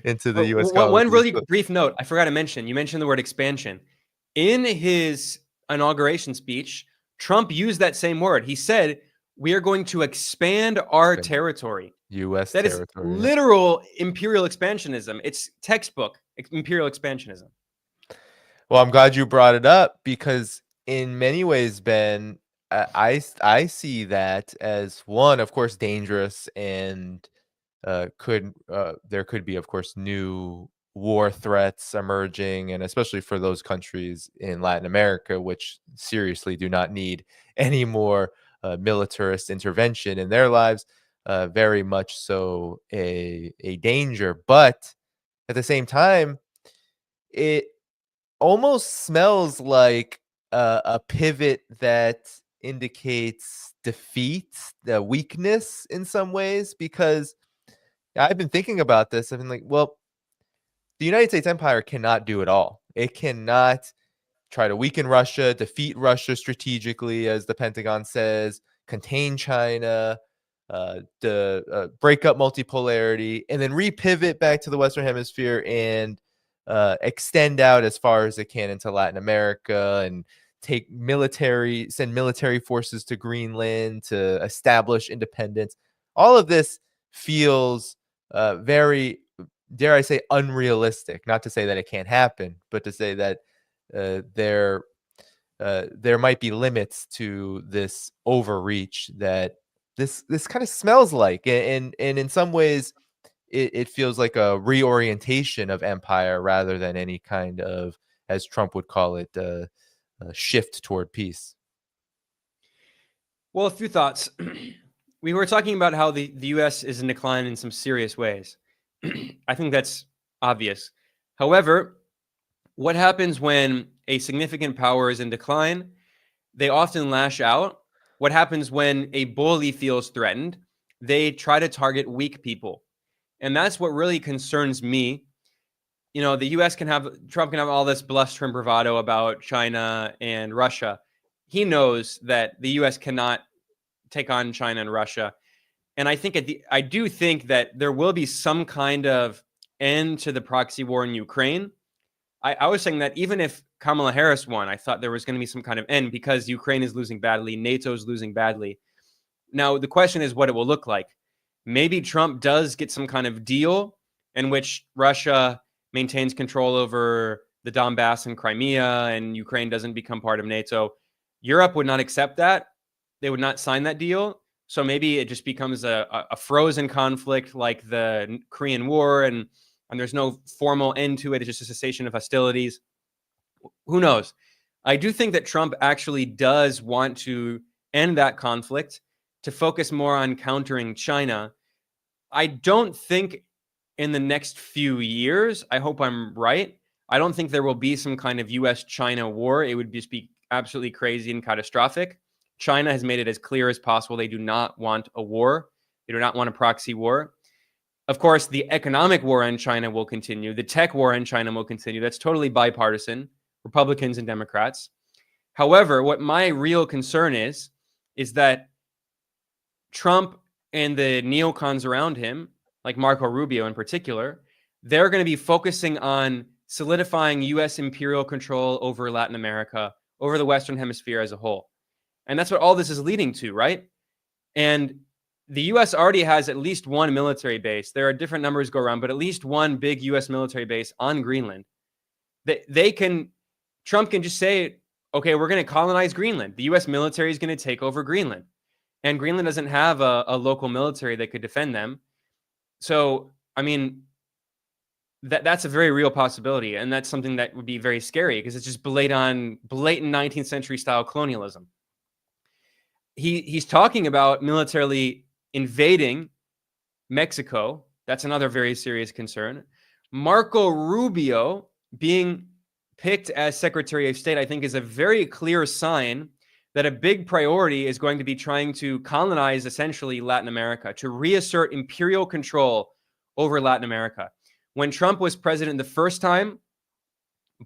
into the U.S. colony. One really brief note I forgot to mention. You mentioned the word expansion in his inauguration speech. Trump used that same word. He said, "We are going to expand our territory." U.S. That is territory. literal imperial expansionism. It's textbook imperial expansionism. Well, I'm glad you brought it up because in many ways, Ben, I see that as one, of course, dangerous and there could be, of course, new war threats emerging, and especially for those countries in Latin America, which seriously do not need any more militarist intervention in their lives. Very much so a danger, but at the same time, it almost smells like a pivot that indicates defeat, the weakness in some ways, because I've been thinking about this. I've been like, well, the United States empire cannot do it all. It cannot try to weaken Russia, defeat Russia strategically, as the Pentagon says, contain China, break up multipolarity, and then repivot back to the Western Hemisphere and extend out as far as it can into Latin America and send military forces to Greenland to establish independence. All of this feels very, dare I say, unrealistic. Not to say that it can't happen, but to say that there might be limits to this overreach that this kind of smells like, and in some ways it feels like a reorientation of empire rather than any kind of, as Trump would call it, a shift toward peace. Well, a few thoughts. We were talking about how the U.S. is in decline in some serious ways. I think that's obvious. However, what happens when a significant power is in decline? They often lash out. What happens when a bully feels threatened? They try to target weak people. And that's what really concerns me. You know, the US Trump can have all this bluster and bravado about China and Russia. He knows that the US cannot take on China and Russia. And I do think that there will be some kind of end to the proxy war in Ukraine. I was saying that even if Kamala Harris won, I thought there was going to be some kind of end because Ukraine is losing badly, NATO is losing badly. Now, the question is what it will look like. Maybe Trump does get some kind of deal in which Russia maintains control over the Donbass and Crimea and Ukraine doesn't become part of NATO. Europe would not accept that. They would not sign that deal. So maybe it just becomes a frozen conflict like the Korean War and there's no formal end to it. It's just a cessation of hostilities. Who knows? I do think that Trump actually does want to end that conflict to focus more on countering China. I don't think in the next few years, I hope I'm right, I don't think there will be some kind of US-China war. It would just be absolutely crazy and catastrophic. China has made it as clear as possible they do not want a war. They do not want a proxy war. Of course, the economic war in China will continue. The tech war in China will continue. That's totally bipartisan, Republicans and Democrats. However, what my real concern is that Trump and the neocons around him, like Marco Rubio in particular, they're going to be focusing on solidifying U.S. imperial control over Latin America, over the Western Hemisphere as a whole. And that's what all this is leading to, right? And the U.S. already has at least one military base. There are different numbers go around, but at least one big U.S. military base on Greenland. Trump can just say, okay, we're going to colonize Greenland. The U.S. military is going to take over Greenland. And Greenland doesn't have a local military that could defend them. So, I mean, that's a very real possibility. And that's something that would be very scary because it's just blatant 19th century style colonialism. He's talking about militarily invading Mexico. That's another very serious concern. Marco Rubio being picked as Secretary of State, I think, is a very clear sign that a big priority is going to be trying to colonize essentially Latin America, to reassert imperial control over Latin America. When Trump was president the first time,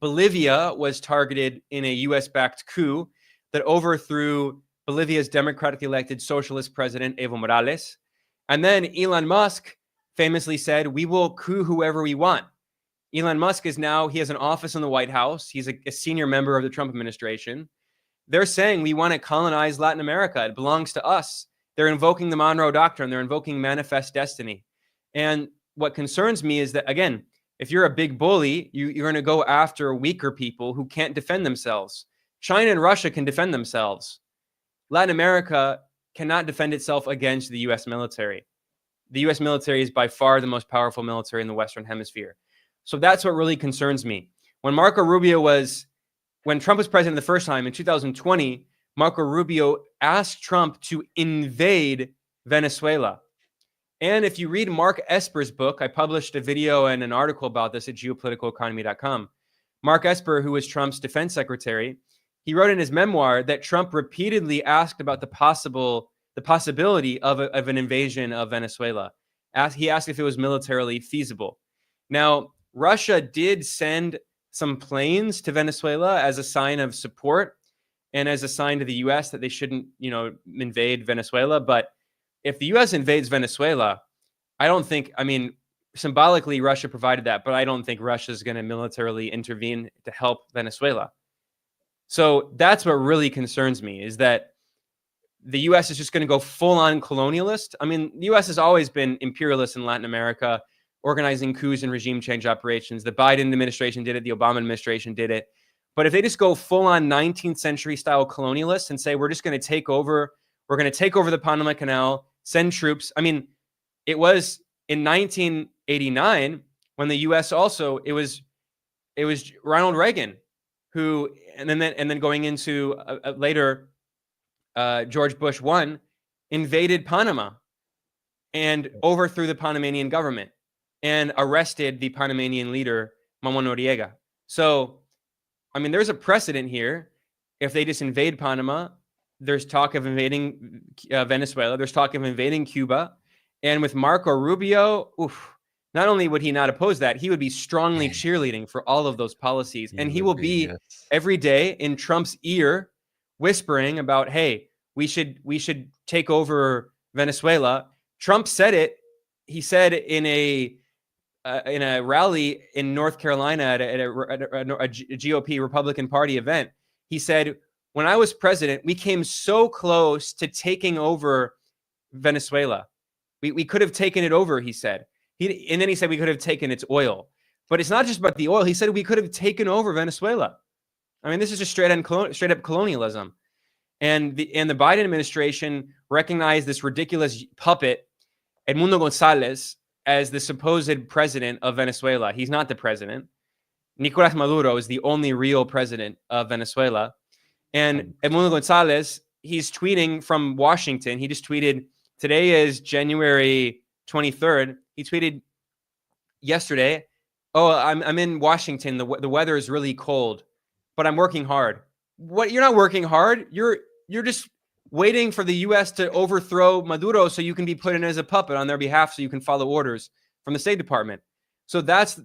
Bolivia was targeted in a US-backed coup that overthrew Bolivia's democratically elected socialist president, Evo Morales. And then Elon Musk famously said, we will coup whoever we want. Elon Musk he has an office in the White House. He's a senior member of the Trump administration. They're saying we want to colonize Latin America. It belongs to us. They're invoking the Monroe Doctrine. They're invoking manifest destiny. And what concerns me is that, again, if you're a big bully, you're going to go after weaker people who can't defend themselves. China and Russia can defend themselves. Latin America cannot defend itself against the U.S. military. The U.S. military is by far the most powerful military in the Western Hemisphere. So that's what really concerns me. When Trump was president the first time in 2020, Marco Rubio asked Trump to invade Venezuela. And if you read Mark Esper's book, I published a video and an article about this at geopoliticaleconomy.com. Mark Esper, who was Trump's defense secretary, he wrote in his memoir that Trump repeatedly asked about the possibility of an invasion of Venezuela. He asked if it was militarily feasible. Now, Russia did send some planes to Venezuela as a sign of support and as a sign to the U.S. that they shouldn't, invade Venezuela. But if the U.S. invades Venezuela, symbolically Russia provided that, but I don't think Russia is going to militarily intervene to help Venezuela. So that's what really concerns me, is that the U.S. is just going to go full-on colonialist. I mean, the U.S. has always been imperialist in Latin America, organizing coups and regime change operations. The Biden administration did it. The Obama administration did it. But if they just go full-on 19th century style colonialists and say, we're just going to take over the Panama Canal, send troops. I mean, it was in 1989 when the U.S. also, it was Ronald Reagan who, and then going into later, George Bush 1 invaded Panama and overthrew the Panamanian government and arrested the Panamanian leader, Manuel Noriega. So, I mean, there's a precedent here. If they just invade Panama, there's talk of invading Venezuela. There's talk of invading Cuba. And with Marco Rubio, not only would he not oppose that, he would be strongly cheerleading for all of those policies. And he will be every day in Trump's ear whispering about, hey, we should take over Venezuela. Trump said it. He said in a rally in North Carolina at a GOP Republican Party event, he said, when I was president, we came so close to taking over Venezuela. We could have taken it over, he said. And then he said we could have taken its oil. But it's not just about the oil. He said we could have taken over Venezuela. I mean, this is just straight up colonialism. And the Biden administration recognized this ridiculous puppet, Edmundo Gonzalez, as the supposed president of Venezuela. He's not the president. Nicolás Maduro is the only real president of Venezuela. And Edmundo Gonzalez, he's tweeting from Washington. He just tweeted, today is January 23rd. He tweeted yesterday, oh, I'm in Washington. The weather is really cold, but I'm working hard. What? You're not working hard. You're just waiting for the U.S. to overthrow Maduro so you can be put in as a puppet on their behalf so you can follow orders from the State Department. So that's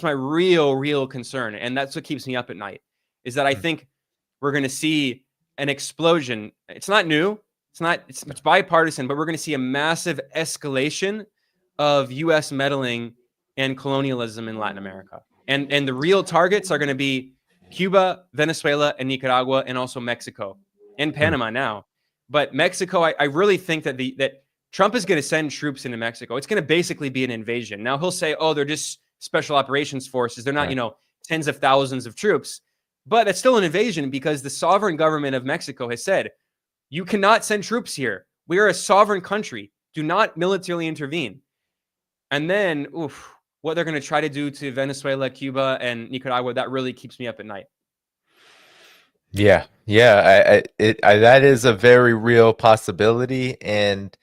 my real concern. And that's what keeps me up at night, is that I think we're going to see an explosion. It's not new. It's bipartisan, but we're going to see a massive escalation of U.S. meddling and colonialism in Latin America. And the real targets are going to be Cuba, Venezuela, and Nicaragua, and also Mexico and Panama now. But Mexico, I really think that Trump is going to send troops into Mexico. It's going to basically be an invasion. Now he'll say, oh, they're just special operations forces. They're not, tens of thousands of troops. But it's still an invasion because the sovereign government of Mexico has said, you cannot send troops here. We are a sovereign country. Do not militarily intervene. And then, what they're going to try to do to Venezuela, Cuba, and Nicaragua, that really keeps me up at night. Yeah. That is a very real possibility. And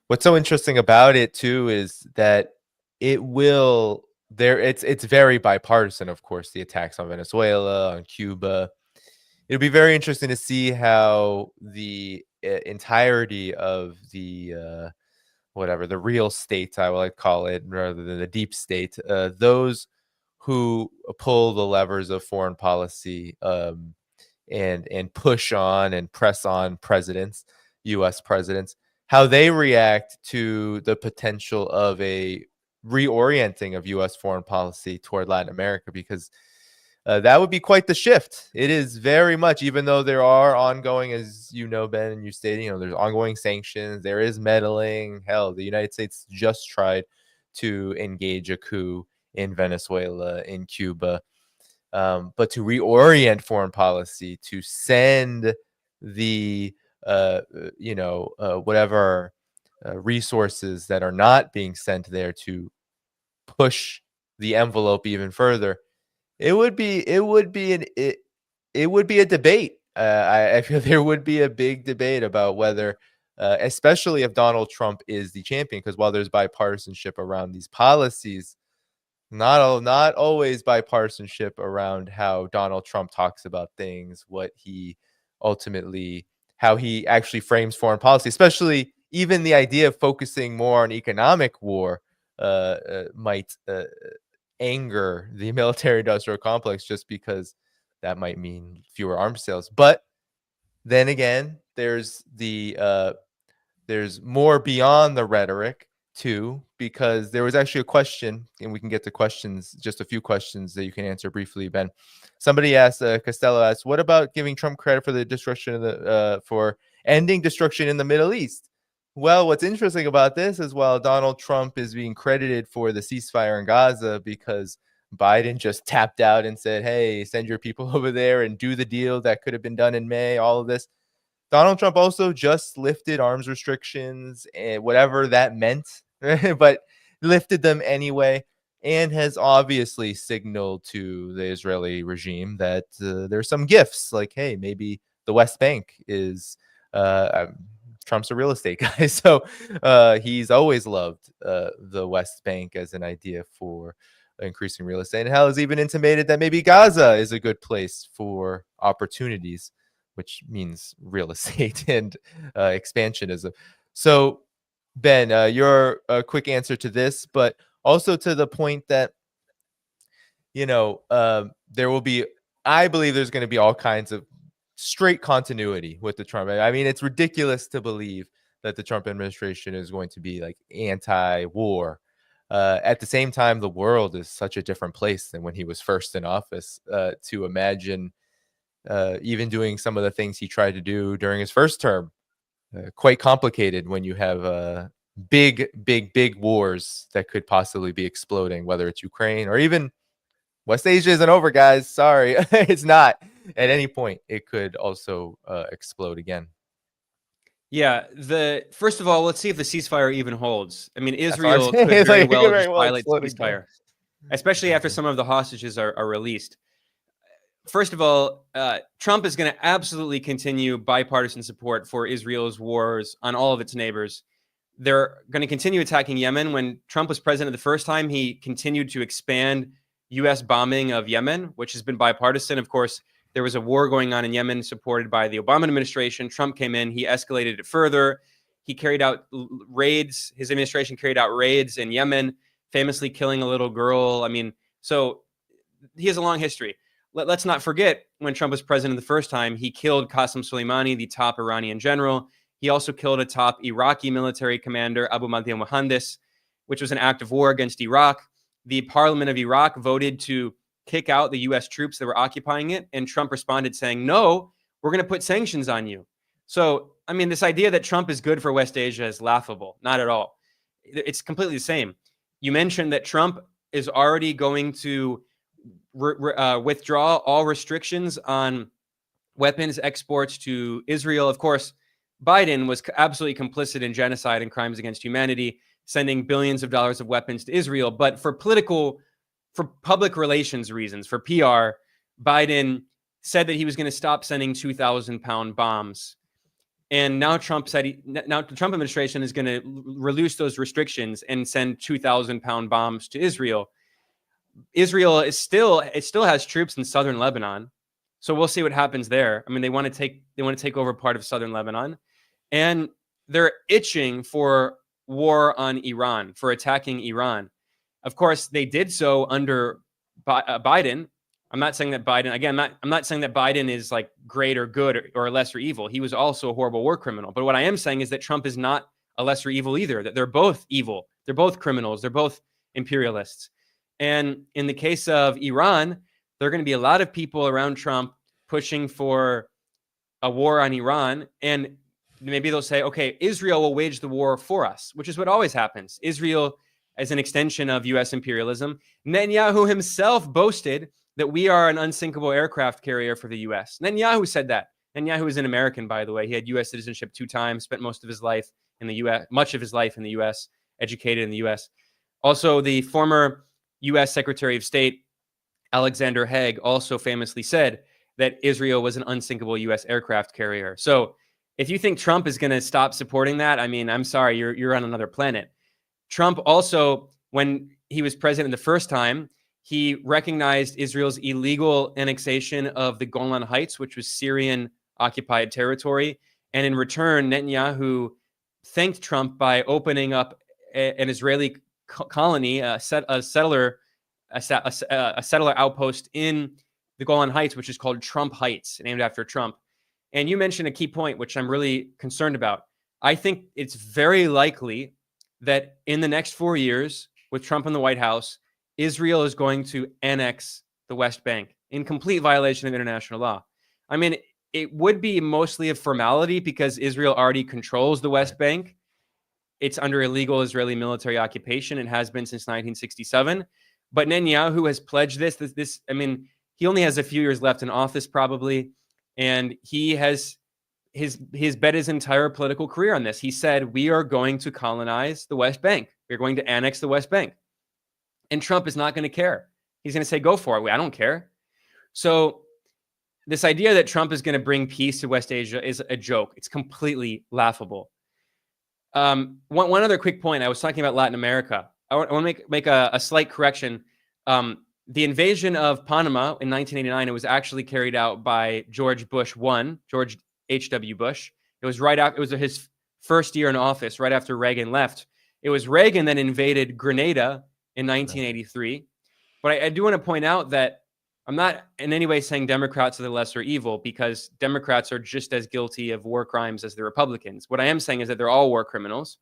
what's so interesting about it too is that it's very bipartisan, of course, the attacks on Venezuela, on Cuba. It'll be very interesting to see how the entirety of the the real state, I will call it, rather than the deep state, those who pull the levers of foreign policy and push on and press on presidents, U.S. presidents, how they react to the potential of a reorienting of U.S. foreign policy toward Latin America. Because that would be quite the shift. It is very much, even though there are ongoing, as you know, Ben, and you stated, there's ongoing sanctions, there is meddling. Hell, the United States just tried to engage a coup in Venezuela, in Cuba. But to reorient foreign policy, to send the, whatever resources that are not being sent there to push the envelope even further, it would be a debate. I feel there would be a big debate about whether, especially if Donald Trump is the champion, because while there's bipartisanship around these policies, not always bipartisanship around how Donald Trump talks about things, what he ultimately, how he actually frames foreign policy, especially even the idea of focusing more on economic war might anger the military-industrial complex, just because that might mean fewer arms sales. But then again, there's more beyond the rhetoric too, because there was actually a question, and we can get to questions, just a few questions that you can answer briefly, Ben. Somebody asked, Costello asked, what about giving Trump credit for the destruction of for ending destruction in the Middle East? Well, what's interesting about this is, while Donald Trump is being credited for the ceasefire in Gaza because Biden just tapped out and said, hey, send your people over there and do the deal that could have been done in May, all of this, Donald Trump also just lifted arms restrictions, and whatever that meant, but lifted them anyway, and has obviously signaled to the Israeli regime that there's some gifts, like, hey, maybe the West Bank is Trump's a real estate guy, so he's always loved the West Bank as an idea for increasing real estate, and hell, has even intimated that maybe Gaza is a good place for opportunities, which means real estate and expansionism. So, Ben, your quick answer to this, but also to the point that, there will be, I believe there's going to be all kinds of straight continuity with the Trump. I mean, it's ridiculous to believe that the Trump administration is going to be like anti-war. At the same time, the world is such a different place than when he was first in office. To imagine even doing some of the things he tried to do during his first term, quite complicated when you have big wars that could possibly be exploding, whether it's Ukraine or even West Asia isn't over, guys. Sorry, it's not. At any point, it could also explode again. Yeah, first of all, let's see if the ceasefire even holds. I mean, Israel could very well just violate the ceasefire, especially after some of the hostages are released. First of all, Trump is going to absolutely continue bipartisan support for Israel's wars on all of its neighbors. They're going to continue attacking Yemen. When Trump was president the first time, he continued to expand U.S. bombing of Yemen, which has been bipartisan. Of course, there was a war going on in Yemen supported by the Obama administration. Trump came in. He escalated it further. He carried out raids. His administration carried out raids in Yemen, famously killing a little girl. I mean, so he has a long history. Let's not forget, when Trump was president the first time, he killed Qasem Soleimani, the top Iranian general. He also killed a top Iraqi military commander, Abu Mahdi al-Muhandis, which was an act of war against Iraq. The parliament of Iraq voted to kick out the U.S. troops that were occupying it, and Trump responded saying, no, we're going to put sanctions on you. So, I mean, this idea that Trump is good for West Asia is laughable. Not at all. It's completely the same. You mentioned that Trump is already going to withdraw all restrictions on weapons exports to Israel. Of course, Biden was absolutely complicit in genocide and crimes against humanity, sending billions of dollars of weapons to Israel. But for public relations reasons, for PR, Biden said that he was going to stop sending 2,000-pound bombs. And now Trump said now the Trump administration is going to release those restrictions and send 2,000-pound bombs to Israel. Israel is still has troops in southern Lebanon, so we'll see what happens there. I mean, they want to take over part of southern Lebanon, and they're itching for war on Iran, for attacking Iran. Of course, they did so under Biden. I'm not saying that Biden, again, I'm not saying that Biden is like great or good or lesser evil. He was also a horrible war criminal. But what I am saying is that Trump is not a lesser evil either, that they're both evil. They're both criminals. They're both imperialists. And in the case of Iran, there are going to be a lot of people around Trump pushing for a war on Iran, and maybe they'll say, okay, Israel will wage the war for us, which is what always happens. Israel as an extension of US imperialism. Netanyahu himself boasted that we are an unsinkable aircraft carrier for the US. Netanyahu said that. Netanyahu is an American, by the way. He had US citizenship 2 times, spent most of his life in the US, much of his life in the US, educated in the US. Also, the former US Secretary of State, Alexander Haig, also famously said that Israel was an unsinkable US aircraft carrier. So if you think Trump is going to stop supporting that, I mean, I'm sorry, you're on another planet. Trump also, when he was president the first time, he recognized Israel's illegal annexation of the Golan Heights, which was Syrian occupied territory. And in return, Netanyahu thanked Trump by opening up an Israeli colony, a settler outpost in the Golan Heights, which is called Trump Heights, named after Trump. And you mentioned a key point, which I'm really concerned about. I think it's very likely that in the next 4 years, with Trump in the White House, Israel is going to annex the West Bank in complete violation of international law. I mean, it would be mostly a formality because Israel already controls the West Bank. It's under illegal Israeli military occupation and has been since 1967. But Netanyahu has pledged this. I mean, he only has a few years left in office probably, and he has bet his entire political career on this. He said, we are going to colonize the West Bank. We're going to annex the West Bank. And Trump is not going to care. He's going to say, go for it. I don't care. So this idea that Trump is going to bring peace to West Asia is a joke. It's completely laughable. One other quick point. I was talking about Latin America. I want to make a slight correction. The invasion of Panama in 1989, it was actually carried out by George Bush I, George H.W. Bush. It was right after, it was his first year in office, right after Reagan left. It was Reagan that invaded Grenada in 1983. But I do want to point out that I'm not in any way saying Democrats are the lesser evil, because Democrats are just as guilty of war crimes as the Republicans. What I am saying is that they're all war criminals.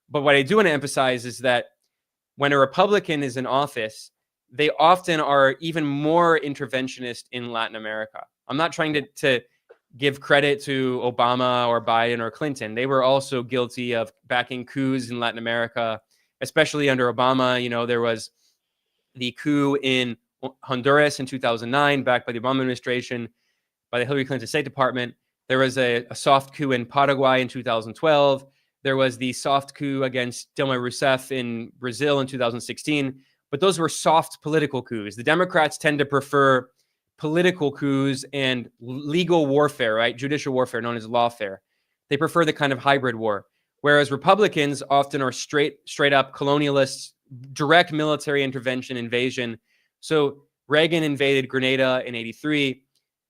But what I do want to emphasize is that when a Republican is in office, they often are even more interventionist in Latin America. I'm not trying to give credit to Obama or Biden or Clinton. They were also guilty of backing coups in Latin America, especially under Obama. You know, there was the coup in Honduras in 2009, backed by the Obama administration, by the Hillary Clinton State Department. There was a soft coup in Paraguay in 2012. There was the soft coup against Dilma Rousseff in Brazil in 2016. But those were soft political coups. The Democrats tend to prefer political coups and legal warfare, right? Judicial warfare, known as lawfare. They prefer the kind of hybrid war. Whereas Republicans often are straight up colonialists, direct military intervention, invasion. So Reagan invaded Grenada in 1983.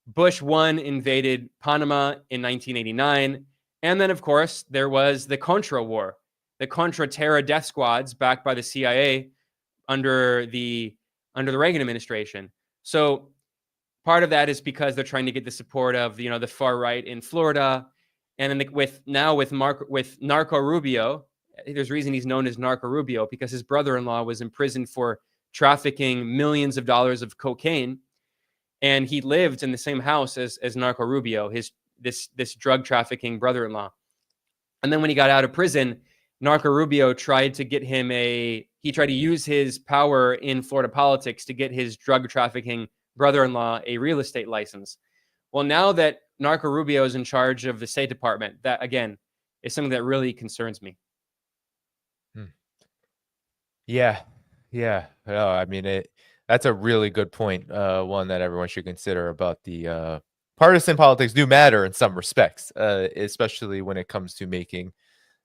Bush I invaded Panama in 1989. And then, of course, there was the Contra War, the Contra Terra death squads backed by the CIA under the Reagan administration. So part of that is because they're trying to get the support of the far right in Florida, and then with Narco Rubio, there's a reason he's known as Narco Rubio, because his brother-in-law was imprisoned for trafficking millions of dollars of cocaine, and he lived in the same house as Narco Rubio, this drug trafficking brother-in-law. And then when he got out of prison, Narco Rubio tried to use his power in Florida politics to get his drug trafficking brother-in-law a real estate license. Well, now that Narco Rubio is in charge of the State Department, that again is something that really concerns me. Yeah. No, I mean, that's a really good point. One that everyone should consider about the partisan politics do matter in some respects, especially when it comes to making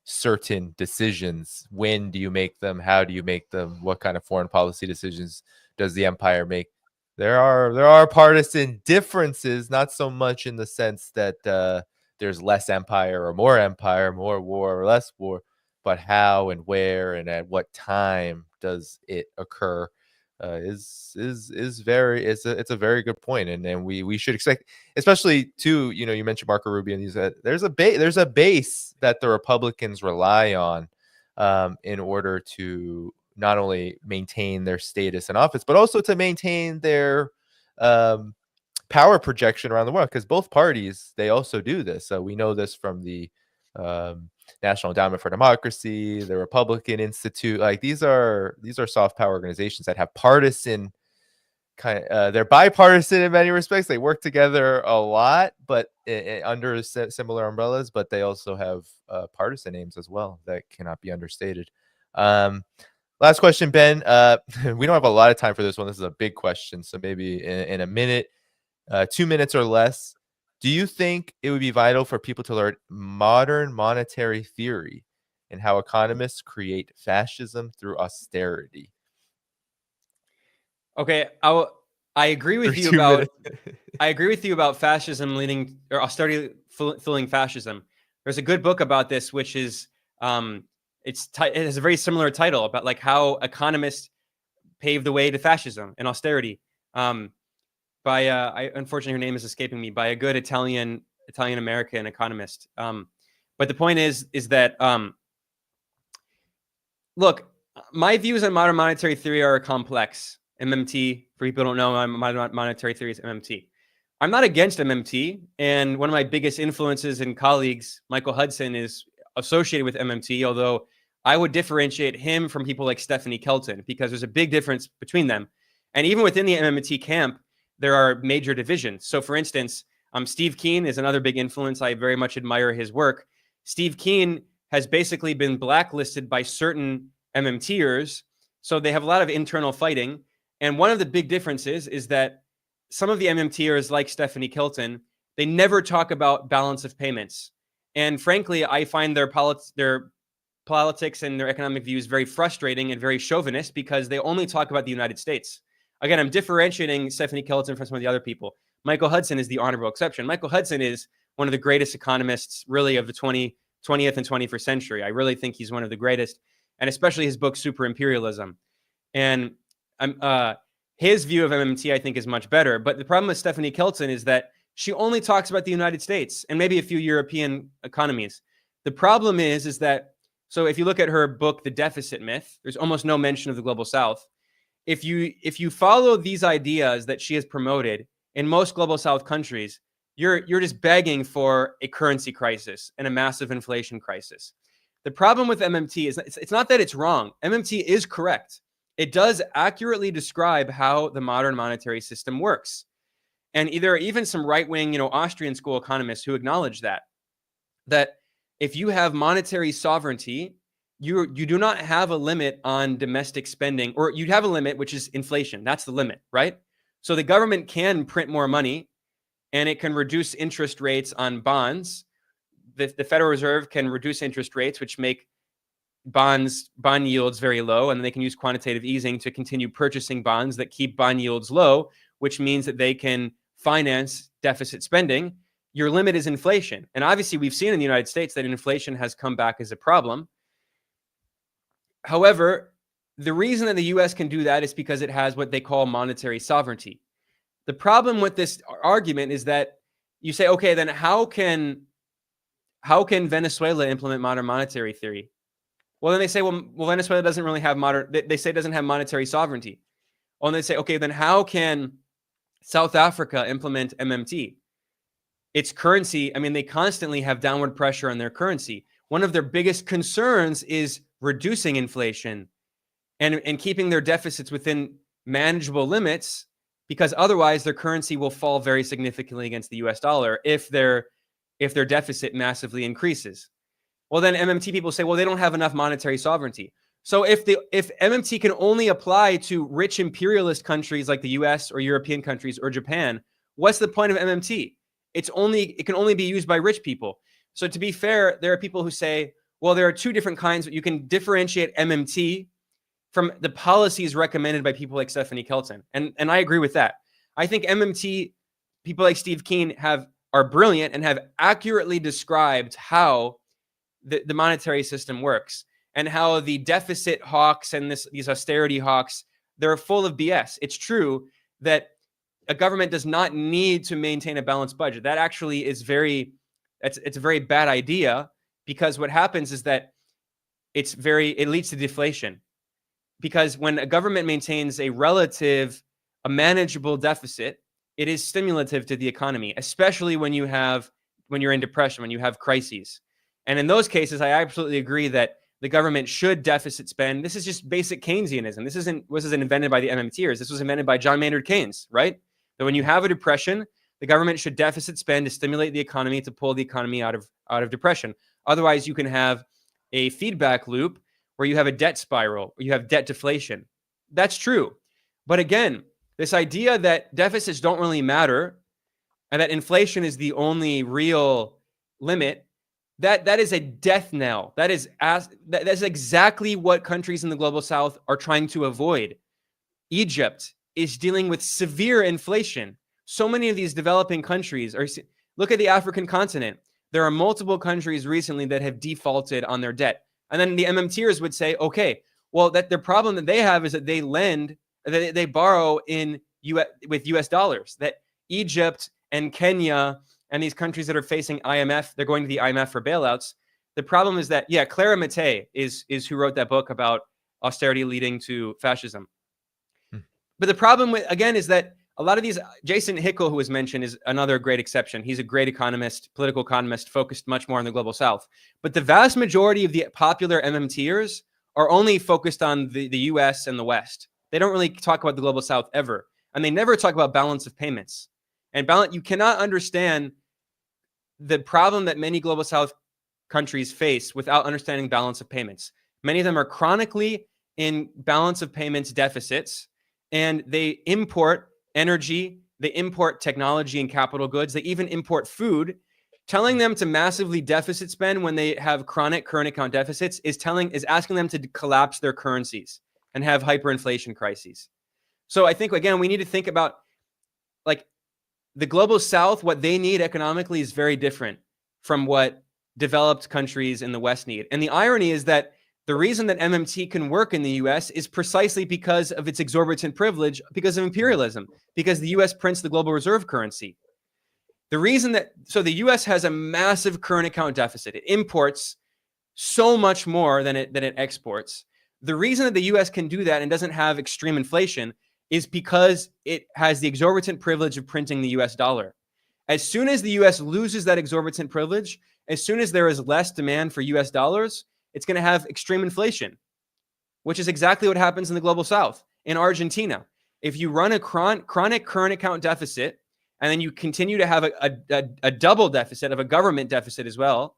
certain decisions. When do you make them? How do you make them? What kind of foreign policy decisions does the empire make? There are partisan differences, not so much in the sense that there's less empire or more war or less war, but how and where and at what time does it occur it's a very good point, and we should expect, especially too, you mentioned Marco Rubio, and there's a base that the Republicans rely on in order to not only maintain their status in office, but also to maintain their power projection around the world, because both parties, they also do this. So we know this from the National Endowment for Democracy, the Republican Institute. Like these are soft power organizations that have partisan they're bipartisan in many respects. They work together a lot, but under similar umbrellas. But they also have partisan aims as well that cannot be understated. Last question, Ben. We don't have a lot of time for this one. This is a big question, so maybe in a minute, 2 minutes or less. Do you think it would be vital for people to learn modern monetary theory and how economists create fascism through austerity? Okay, I agree with you about I agree with you about fascism leading or austerity fueling fascism. There's a good book about this, which is it has a very similar title about like how economists paved the way to fascism and austerity. By unfortunately her name is escaping me, by a good Italian American economist. But the point is that look, my views on modern monetary theory are complex. MMT, for people who don't know, modern monetary theory is MMT. I'm not against MMT, and one of my biggest influences and colleagues, Michael Hudson, is associated with MMT, although I would differentiate him from people like Stephanie Kelton, because there's a big difference between them. And even within the MMT camp, there are major divisions. So for instance, Steve Keen is another big influence. I very much admire his work. Steve Keen has basically been blacklisted by certain MMTers, so they have a lot of internal fighting. And one of the big differences is that some of the MMTers, like Stephanie Kelton, they never talk about balance of payments. And frankly, I find their politics and their economic views very frustrating and very chauvinist, because they only talk about the United States. Again, I'm differentiating Stephanie Kelton from some of the other people. Michael Hudson is the honorable exception. Michael Hudson is one of the greatest economists, really, of the 20th and 21st century. I really think he's one of the greatest, and especially his book, Super Imperialism. And his view of MMT, I think, is much better. But the problem with Stephanie Kelton is that she only talks about the United States and maybe a few European economies. The problem is that, so if you look at her book, The Deficit Myth, there's almost no mention of the Global South. If you follow these ideas that she has promoted in most Global South countries, you're just begging for a currency crisis and a massive inflation crisis. The problem with MMT is it's not that it's wrong. MMT is correct. It does accurately describe how the modern monetary system works. And there are even some right-wing, Austrian school economists who acknowledge that if you have monetary sovereignty, you do not have a limit on domestic spending, or you have a limit, which is inflation. That's the limit, right? So the government can print more money, and it can reduce interest rates on bonds. The Federal Reserve can reduce interest rates, which make bond yields very low, and they can use quantitative easing to continue purchasing bonds that keep bond yields low, which means that they can finance deficit spending. Your limit is inflation. And obviously, we've seen in the United States that inflation has come back as a problem. However, the reason that the US can do that is because it has what they call monetary sovereignty. The problem with this argument is that you say, okay, then how can Venezuela implement modern monetary theory? Well, then they say, well, Venezuela doesn't really have they say it doesn't have monetary sovereignty. Well, and they say, okay, then how can South Africa implement MMT? Its currency, they constantly have downward pressure on their currency. One of their biggest concerns is reducing inflation and keeping their deficits within manageable limits, because otherwise their currency will fall very significantly against the US dollar if their deficit massively increases. Well, then MMT people say, well, they don't have enough monetary sovereignty. So if MMT can only apply to rich imperialist countries like the US or European countries or Japan, what's the point of MMT? It can only be used by rich people. So to be fair, there are people who say, well, there are two different kinds. You can differentiate MMT from the policies recommended by people like Stephanie Kelton. And I agree with that. I think MMT, people like Steve Keen are brilliant and have accurately described how the monetary system works, and how the deficit hawks and these austerity hawks, they're full of BS. It's true that a government does not need to maintain a balanced budget. That actually is it's a very bad idea, because what happens is that it leads to deflation. Because when a government maintains a manageable deficit, it is stimulative to the economy, especially when you're in depression, when you have crises. And in those cases, I absolutely agree that the government should deficit spend. This is just basic Keynesianism. This wasn't invented by the MMTers. This was invented by John Maynard Keynes, right? That when you have a depression, the government should deficit spend to stimulate the economy, to pull the economy out of depression. Otherwise, you can have a feedback loop where you have a debt spiral, or you have debt deflation. That's true. But again, this idea that deficits don't really matter and that inflation is the only real limit, that is a death knell. That's exactly what countries in the global south are trying to avoid. Egypt is dealing with severe inflation. So many of these developing countries look at the African continent. There are multiple countries recently that have defaulted on their debt. And then the MMTers would say, okay, well, that the problem that they have is that they borrow with US dollars, that Egypt and Kenya and these countries that are facing IMF, they're going to the IMF for bailouts. The problem is that, Clara Mattei is who wrote that book about austerity leading to fascism. But the problem again is that a lot of these, Jason Hickel, who was mentioned, is another great exception. He's a great economist, political economist, focused much more on the global south. But the vast majority of the popular MMTers are only focused on the US and the West. They don't really talk about the global south ever. And they never talk about balance of payments. And you cannot understand the problem that many global south countries face without understanding balance of payments. Many of them are chronically in balance of payments deficits, and they import energy, they import technology and capital goods, they even import food. Telling them to massively deficit spend when they have chronic current account deficits is asking them to collapse their currencies and have hyperinflation crises. So I think, again, we need to think about, like, the global south, what they need economically is very different from what developed countries in the West need. And the irony is that the reason that MMT can work in the US is precisely because of its exorbitant privilege, because of imperialism, because the US prints the global reserve currency. The reason so the US has a massive current account deficit. It imports so much more than it exports. The reason that the US can do that and doesn't have extreme inflation is because it has the exorbitant privilege of printing the US dollar. As soon as the US loses that exorbitant privilege, as soon as there is less demand for US dollars, it's going to have extreme inflation, which is exactly what happens in the global south. In Argentina, if you run a chronic current account deficit, and then you continue to have a double deficit of a government deficit as well,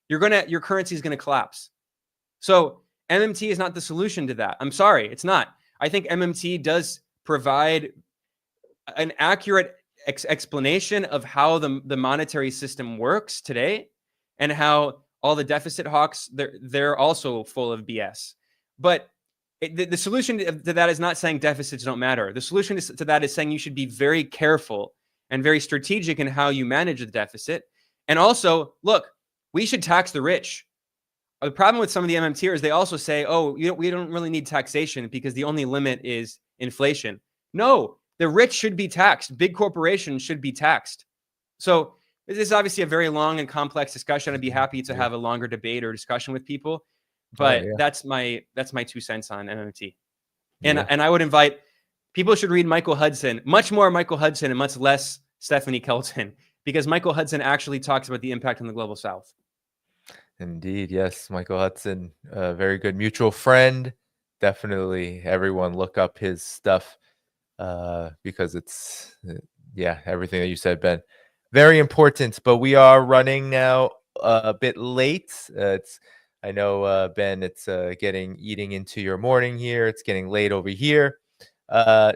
your currency is going to collapse. So MMT is not the solution to that. I'm sorry, it's not. I think MMT does provide an accurate explanation of how the monetary system works today, and how all the deficit hawks, they're also full of BS. But the solution to that is not saying deficits don't matter. The solution to that is saying you should be very careful and very strategic in how you manage the deficit. And also, look, we should tax the rich. The problem with some of the MMTers, they also say, oh, we don't really need taxation because the only limit is inflation. No, the rich should be taxed. Big corporations should be taxed. So this is obviously a very long and complex discussion. I'd be happy to have a longer debate or discussion with people, but that's my 2 cents on MMT. And I would invite people should read Michael Hudson, much more Michael Hudson and much less Stephanie Kelton, because Michael Hudson actually talks about the impact on the global south. Indeed, yes, Michael Hudson, a very good mutual friend. Definitely, everyone look up his stuff because it's everything that you said, Ben. Very important, but we are running now a bit late. I know, Ben, it's eating into your morning here. It's getting late over here.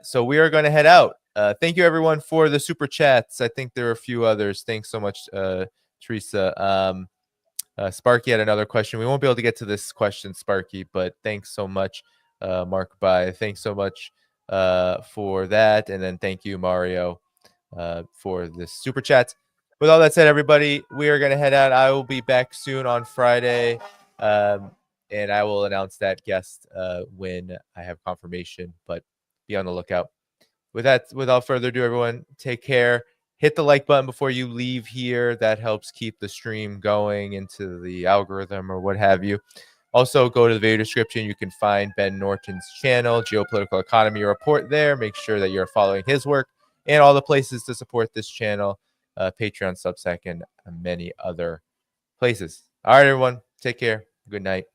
So we are going to head out. Thank you, everyone, for the super chats. I think there are a few others. Thanks so much, Teresa. Sparky had another question. We won't be able to get to this question, Sparky, but thanks so much, Mark Bai. Thanks so much for that. And then thank you, Mario, for this super chat. With all that said, everybody, we are going to head out. I will be back soon on Friday, and I will announce that guest when I have confirmation, but be on the lookout. With that, without further ado, everyone, take care. Hit the like button before you leave here. That helps keep the stream going into the algorithm or what have you. Also, go to the video description. You can find Ben Norton's channel, Geopolitical Economy Report there. Make sure that you're following his work. and all the places to support this channel, Patreon, Substack, and many other places. All right, everyone. Take care. Good night.